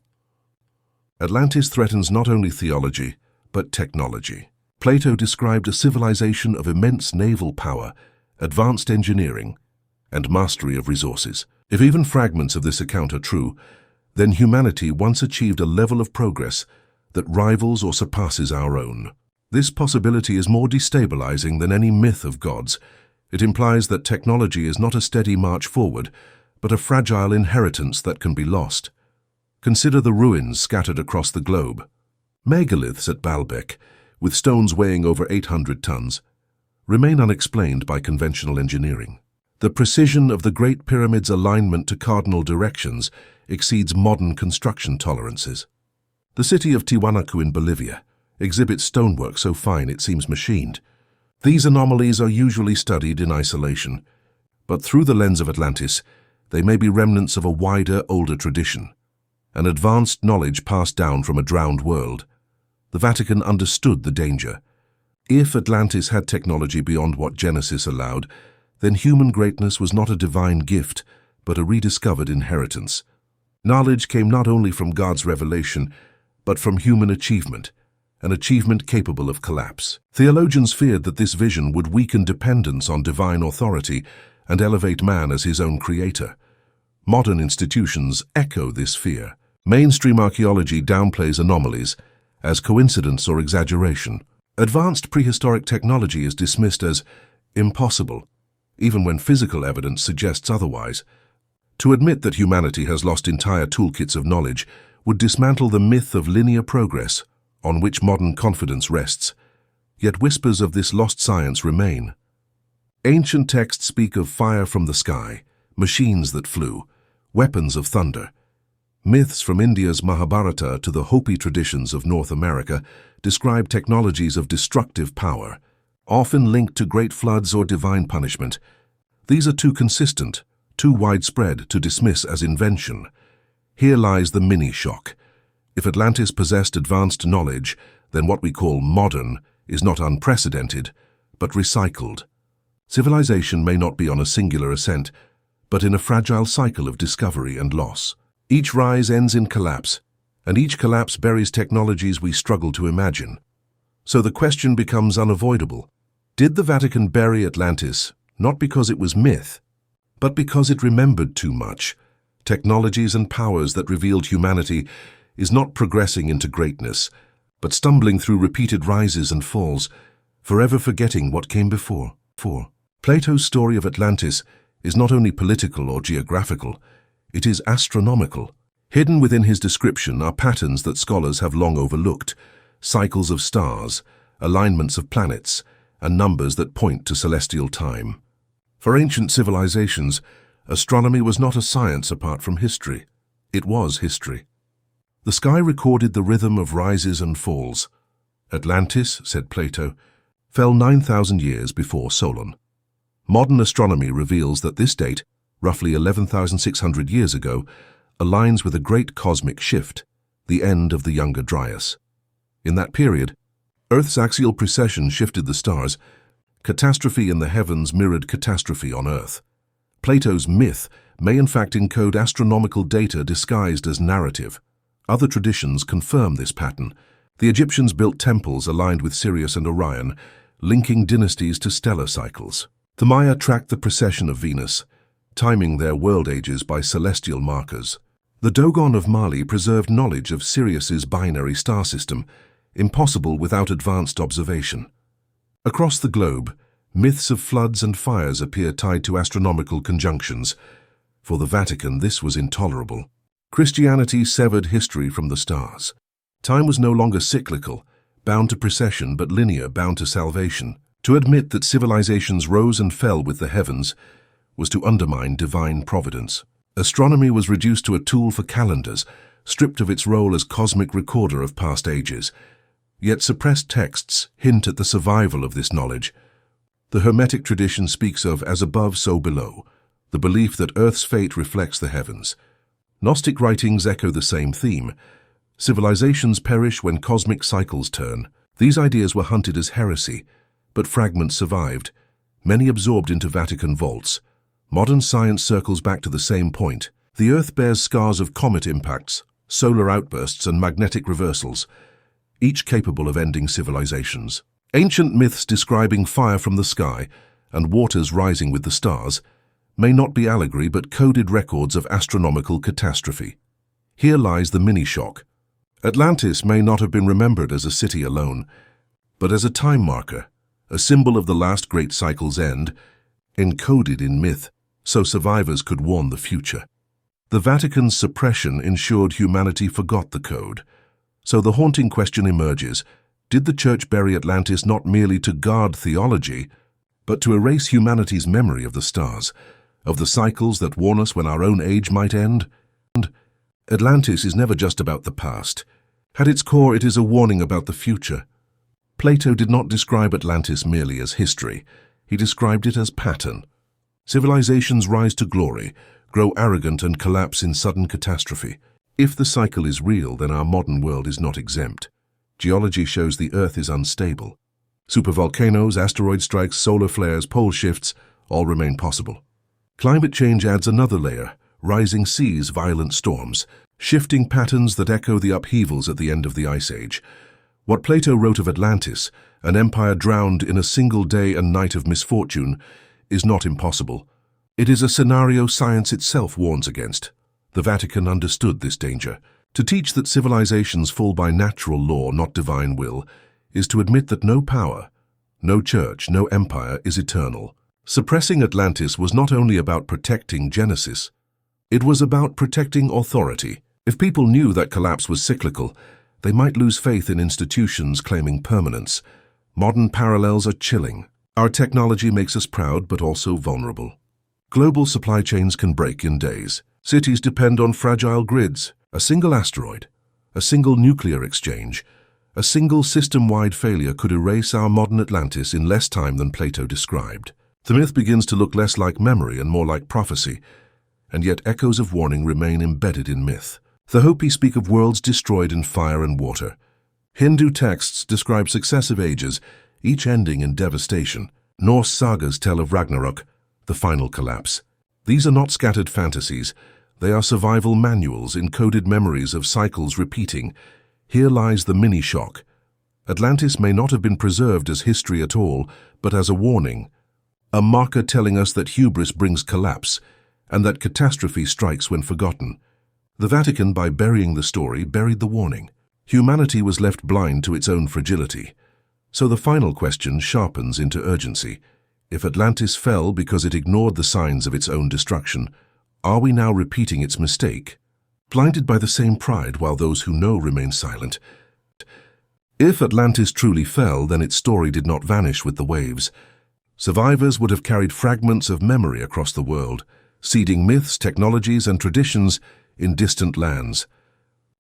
Atlantis threatens not only theology, but technology. Plato described a civilization of immense naval power, advanced engineering, and mastery of resources. If even fragments of this account are true, then humanity once achieved a level of progress that rivals or surpasses our own. This possibility is more destabilizing than any myth of gods. It implies that technology is not a steady march forward, but a fragile inheritance that can be lost. Consider the ruins scattered across the globe. Megaliths at Baalbek, with stones weighing over 800 tons, remain unexplained by conventional engineering. The precision of the Great Pyramid's alignment to cardinal directions exceeds modern construction tolerances. The city of Tiwanaku in Bolivia exhibits stonework so fine it seems machined. These anomalies are usually studied in isolation, but through the lens of Atlantis, they may be remnants of a wider, older tradition, an advanced knowledge passed down from a drowned world. The Vatican understood the danger. If Atlantis had technology beyond what Genesis allowed, then human greatness was not a divine gift, but a rediscovered inheritance. Knowledge came not only from God's revelation, but from human achievement, an achievement capable of collapse. Theologians feared that this vision would weaken dependence on divine authority and elevate man as his own creator. Modern institutions echo this fear. Mainstream archaeology downplays anomalies as coincidence or exaggeration. Advanced prehistoric technology is dismissed as impossible, even when physical evidence suggests otherwise. To admit that humanity has lost entire toolkits of knowledge would dismantle the myth of linear progress on which modern confidence rests. Yet whispers of this lost science remain. Ancient texts speak of fire from the sky, machines that flew, weapons of thunder. Myths from India's Mahabharata to the Hopi traditions of North America describe technologies of destructive power, often linked to great floods or divine punishment. These are too consistent, too widespread to dismiss as invention. Here lies the mini-shock. If Atlantis possessed advanced knowledge, then what we call modern is not unprecedented, but recycled. Civilization may not be on a singular ascent, but in a fragile cycle of discovery and loss. Each rise ends in collapse, and each collapse buries technologies we struggle to imagine. So the question becomes unavoidable. Did the Vatican bury Atlantis not because it was myth, but because it remembered too much? Technologies and powers that revealed humanity is not progressing into greatness, but stumbling through repeated rises and falls, forever forgetting what came before. Plato's story of Atlantis is not only political or geographical, it is astronomical. Hidden within his description are patterns that scholars have long overlooked, cycles of stars, alignments of planets, and numbers that point to celestial time. For ancient civilizations, astronomy was not a science apart from history. It was history. The sky recorded the rhythm of rises and falls. Atlantis, said Plato, fell 9,000 years before Solon. Modern astronomy reveals that this date, roughly 11,600 years ago, aligns with a great cosmic shift, the end of the Younger Dryas. In that period, Earth's axial precession shifted the stars. Catastrophe in the heavens mirrored catastrophe on Earth. Plato's myth may in fact encode astronomical data disguised as narrative. Other traditions confirm this pattern. The Egyptians built temples aligned with Sirius and Orion, linking dynasties to stellar cycles. The Maya tracked the precession of Venus, timing their world ages by celestial markers. The Dogon of Mali preserved knowledge of Sirius's binary star system, impossible without advanced observation. Across the globe, myths of floods and fires appear tied to astronomical conjunctions. For the Vatican, this was intolerable. Christianity severed history from the stars. Time was no longer cyclical, bound to precession, but linear, bound to salvation. To admit that civilizations rose and fell with the heavens was to undermine divine providence. Astronomy was reduced to a tool for calendars, stripped of its role as cosmic recorder of past ages. Yet suppressed texts hint at the survival of this knowledge. The Hermetic tradition speaks of as above, so below, the belief that Earth's fate reflects the heavens. Gnostic writings echo the same theme. Civilizations perish when cosmic cycles turn. These ideas were hunted as heresy, but fragments survived, many absorbed into Vatican vaults. Modern science circles back to the same point. The Earth bears scars of comet impacts, solar outbursts, and magnetic reversals, each capable of ending civilizations. Ancient myths describing fire from the sky and waters rising with the stars may not be allegory but coded records of astronomical catastrophe. Here lies the mini-shock. Atlantis may not have been remembered as a city alone, but as a time marker, a symbol of the last great cycle's end, encoded in myth, so survivors could warn the future. The Vatican's suppression ensured humanity forgot the code. So the haunting question emerges, did the Church bury Atlantis not merely to guard theology, but to erase humanity's memory of the stars, of the cycles that warn us when our own age might end? And Atlantis is never just about the past. At its core, it is a warning about the future. Plato did not describe Atlantis merely as history. He described it as pattern. Civilizations rise to glory, grow arrogant, and collapse in sudden catastrophe. If the cycle is real, then our modern world is not exempt. Geology shows the Earth is unstable. Supervolcanoes, asteroid strikes, solar flares, pole shifts all remain possible. Climate change adds another layer, rising seas, violent storms, shifting patterns that echo the upheavals at the end of the Ice Age. What Plato wrote of Atlantis, an empire drowned in a single day and night of misfortune, is not impossible. It is a scenario science itself warns against. The Vatican understood this danger. To teach that civilizations fall by natural law, not divine will, is to admit that no power, no church, no empire is eternal. Suppressing Atlantis was not only about protecting Genesis, it was about protecting authority. If people knew that collapse was cyclical, they might lose faith in institutions claiming permanence. Modern parallels are chilling. Our technology makes us proud but also vulnerable. Global supply chains can break in days. Cities depend on fragile grids. A single asteroid, a single nuclear exchange, a single system-wide failure could erase our modern Atlantis in less time than Plato described. The myth begins to look less like memory and more like prophecy, and yet echoes of warning remain embedded in myth. The Hopi speak of worlds destroyed in fire and water. Hindu texts describe successive ages, each ending in devastation. Norse sagas tell of Ragnarok, the final collapse. These are not scattered fantasies. They are survival manuals, encoded memories of cycles repeating. Here lies the mini-shock. Atlantis may not have been preserved as history at all, but as a warning. A marker telling us that hubris brings collapse, and that catastrophe strikes when forgotten. The Vatican, by burying the story, buried the warning. Humanity was left blind to its own fragility. So the final question sharpens into urgency. If Atlantis fell because it ignored the signs of its own destruction, are we now repeating its mistake, blinded by the same pride while those who know remain silent? If Atlantis truly fell, then its story did not vanish with the waves. Survivors would have carried fragments of memory across the world, seeding myths, technologies, and traditions in distant lands.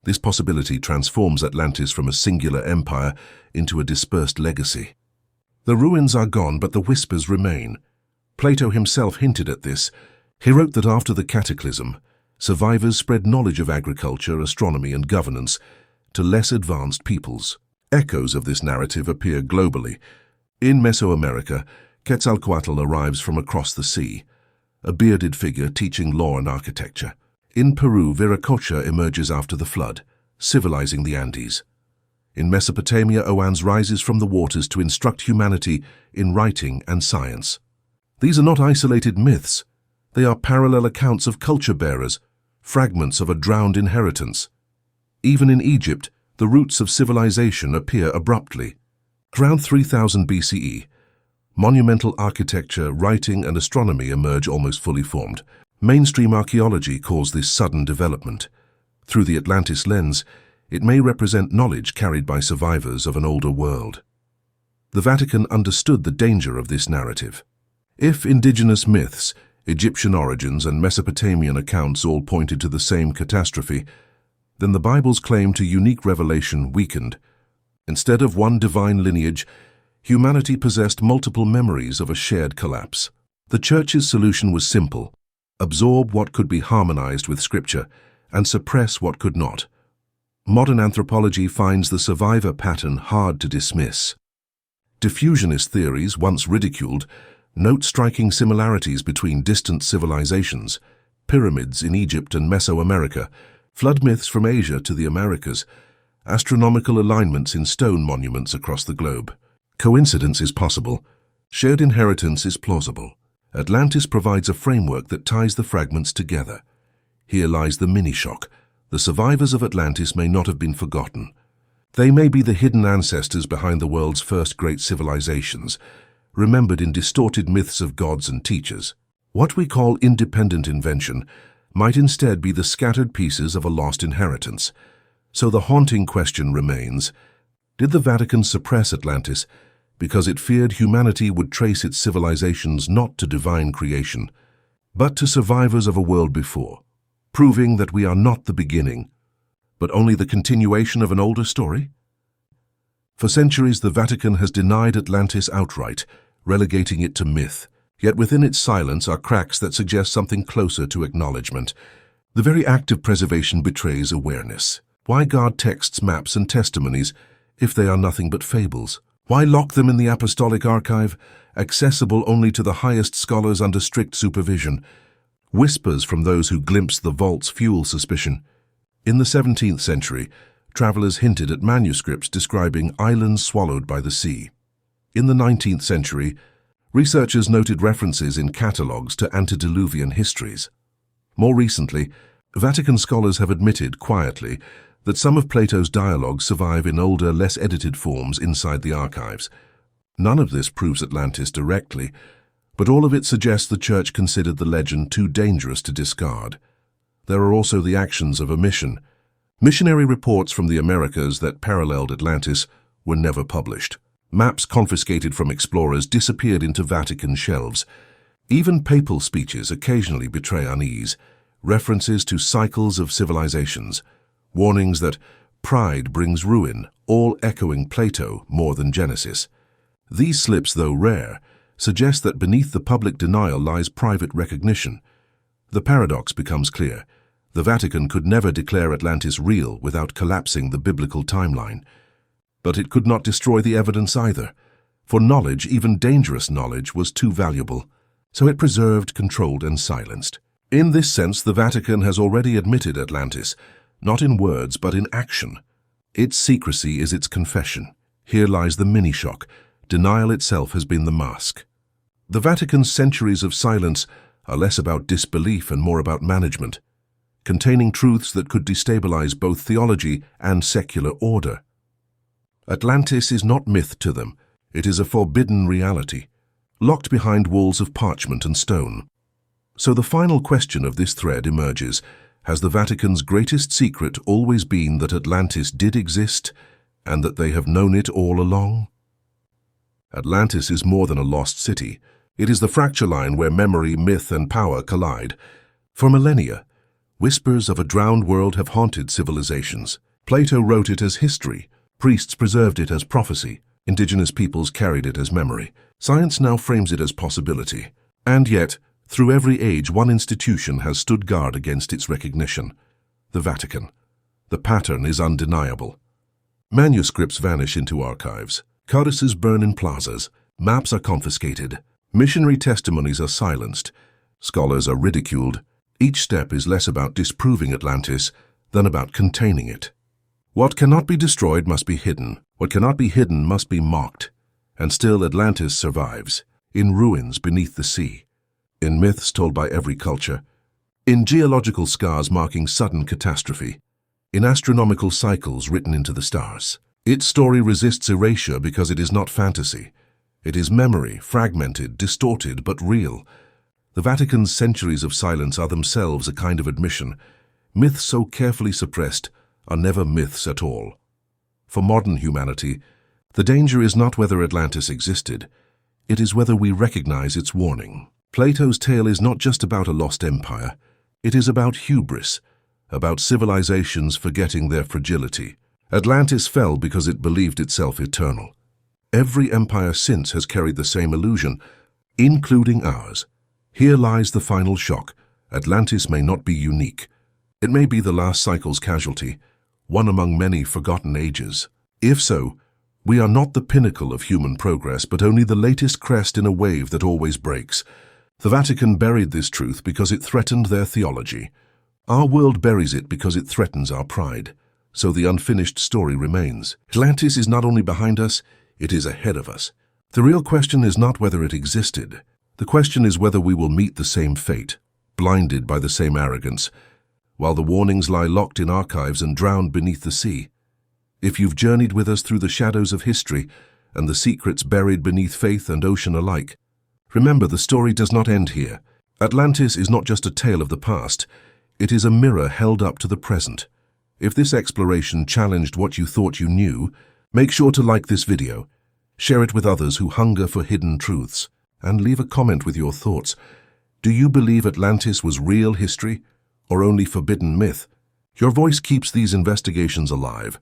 This possibility transforms Atlantis from a singular empire into a dispersed legacy. The ruins are gone, but the whispers remain. Plato himself hinted at this. He wrote that after the cataclysm, survivors spread knowledge of agriculture, astronomy, and governance to less advanced peoples. Echoes of this narrative appear globally. In Mesoamerica, Quetzalcoatl arrives from across the sea, a bearded figure teaching law and architecture. In Peru, Viracocha emerges after the flood, civilizing the Andes. In Mesopotamia, Oannes rises from the waters to instruct humanity in writing and science. These are not isolated myths. They are parallel accounts of culture bearers, fragments of a drowned inheritance. Even in Egypt, the roots of civilization appear abruptly. Around 3000 BCE, monumental architecture, writing, and astronomy emerge almost fully formed. Mainstream archaeology calls this sudden development. Through the Atlantis lens, it may represent knowledge carried by survivors of an older world. The Vatican understood the danger of this narrative. If indigenous myths, Egyptian origins, and Mesopotamian accounts all pointed to the same catastrophe, then the Bible's claim to unique revelation weakened. Instead of one divine lineage, humanity possessed multiple memories of a shared collapse. The Church's solution was simple: absorb what could be harmonized with Scripture and suppress what could not. Modern anthropology finds the survivor pattern hard to dismiss. Diffusionist theories, once ridiculed, note striking similarities between distant civilizations, pyramids in Egypt and Mesoamerica, flood myths from Asia to the Americas, astronomical alignments in stone monuments across the globe. Coincidence is possible. Shared inheritance is plausible. Atlantis provides a framework that ties the fragments together. Here lies the mini-shock. The survivors of Atlantis may not have been forgotten. They may be the hidden ancestors behind the world's first great civilizations, remembered in distorted myths of gods and teachers. What we call independent invention might instead be the scattered pieces of a lost inheritance. So the haunting question remains: did the Vatican suppress Atlantis because it feared humanity would trace its civilizations not to divine creation, but to survivors of a world before, proving that we are not the beginning, but only the continuation of an older story? For centuries, the Vatican has denied Atlantis outright, relegating it to myth. Yet within its silence are cracks that suggest something closer to acknowledgement. The very act of preservation betrays awareness. Why guard texts, maps, and testimonies if they are nothing but fables? Why lock them in the apostolic archive, accessible only to the highest scholars under strict supervision? Whispers from those who glimpsed the vaults fuel suspicion. In the 17th century, travelers hinted at manuscripts describing islands swallowed by the sea. In the 19th century, researchers noted references in catalogues to antediluvian histories. More recently, Vatican scholars have admitted quietly that some of Plato's dialogues survive in older, less edited forms inside the archives. None of this proves Atlantis directly, but all of it suggests the Church considered the legend too dangerous to discard. There are also the actions of omission. Missionary reports from the Americas that paralleled Atlantis were never published. Maps confiscated from explorers disappeared into Vatican shelves. Even papal speeches occasionally betray unease, references to cycles of civilizations, warnings that pride brings ruin, all echoing Plato more than Genesis. These slips, though rare, suggest that beneath the public denial lies private recognition. The paradox becomes clear. The Vatican could never declare Atlantis real without collapsing the biblical timeline. But it could not destroy the evidence either, for knowledge, even dangerous knowledge, was too valuable. So it preserved, controlled, and silenced. In this sense, the Vatican has already admitted Atlantis, not in words but in action. Its secrecy is its confession. Here lies the mini-shock. Denial itself has been the mask. The Vatican's centuries of silence are less about disbelief and more about management, containing truths that could destabilize both theology and secular order. Atlantis is not myth to them. It is a forbidden reality. locked behind walls of parchment and stone. So the final question of this thread emerges: has the Vatican's greatest secret always been that Atlantis did exist, and that they have known it all along? Atlantis is more than a lost city. It is the fracture line where memory, myth, and power collide. For millennia, whispers of a drowned world have haunted civilizations. Plato wrote it as history. Priests preserved it as prophecy. Indigenous peoples carried it as memory. Science now frames it as possibility. And yet, through every age, one institution has stood guard against its recognition: the Vatican. The pattern is undeniable. Manuscripts vanish into archives. Codices burn in plazas. Maps are confiscated. Missionary testimonies are silenced. Scholars are ridiculed. Each step is less about disproving Atlantis than about containing it. What cannot be destroyed must be hidden. What cannot be hidden must be mocked. And still Atlantis survives, in ruins beneath the sea, in myths told by every culture, in geological scars marking sudden catastrophe, in astronomical cycles written into the stars. Its story resists erasure because it is not fantasy. It is memory, fragmented, distorted, but real. The Vatican's centuries of silence are themselves a kind of admission. Myths so carefully suppressed are never myths at all. For modern humanity, the danger is not whether Atlantis existed, it is whether we recognize its warning. Plato's tale is not just about a lost empire, it is about hubris, about civilizations forgetting their fragility. Atlantis fell because it believed itself eternal. Every empire since has carried the same illusion, including ours. Here lies the final shock. Atlantis may not be unique. It may be the last cycle's casualty, one among many forgotten ages. If so, we are not the pinnacle of human progress, but only the latest crest in a wave that always breaks. The Vatican buried this truth because it threatened their theology. Our world buries it because it threatens our pride. So the unfinished story remains. Atlantis is not only behind us, it is ahead of us. The real question is not whether it existed. The question is whether we will meet the same fate, blinded by the same arrogance, while the warnings lie locked in archives and drowned beneath the sea. If you've journeyed with us through the shadows of history and the secrets buried beneath faith and ocean alike, remember the story does not end here. Atlantis is not just a tale of the past, it is a mirror held up to the present. If this exploration challenged what you thought you knew, make sure to like this video, share it with others who hunger for hidden truths, and leave a comment with your thoughts. Do you believe Atlantis was real history, or only forbidden myth? Your voice keeps these investigations alive.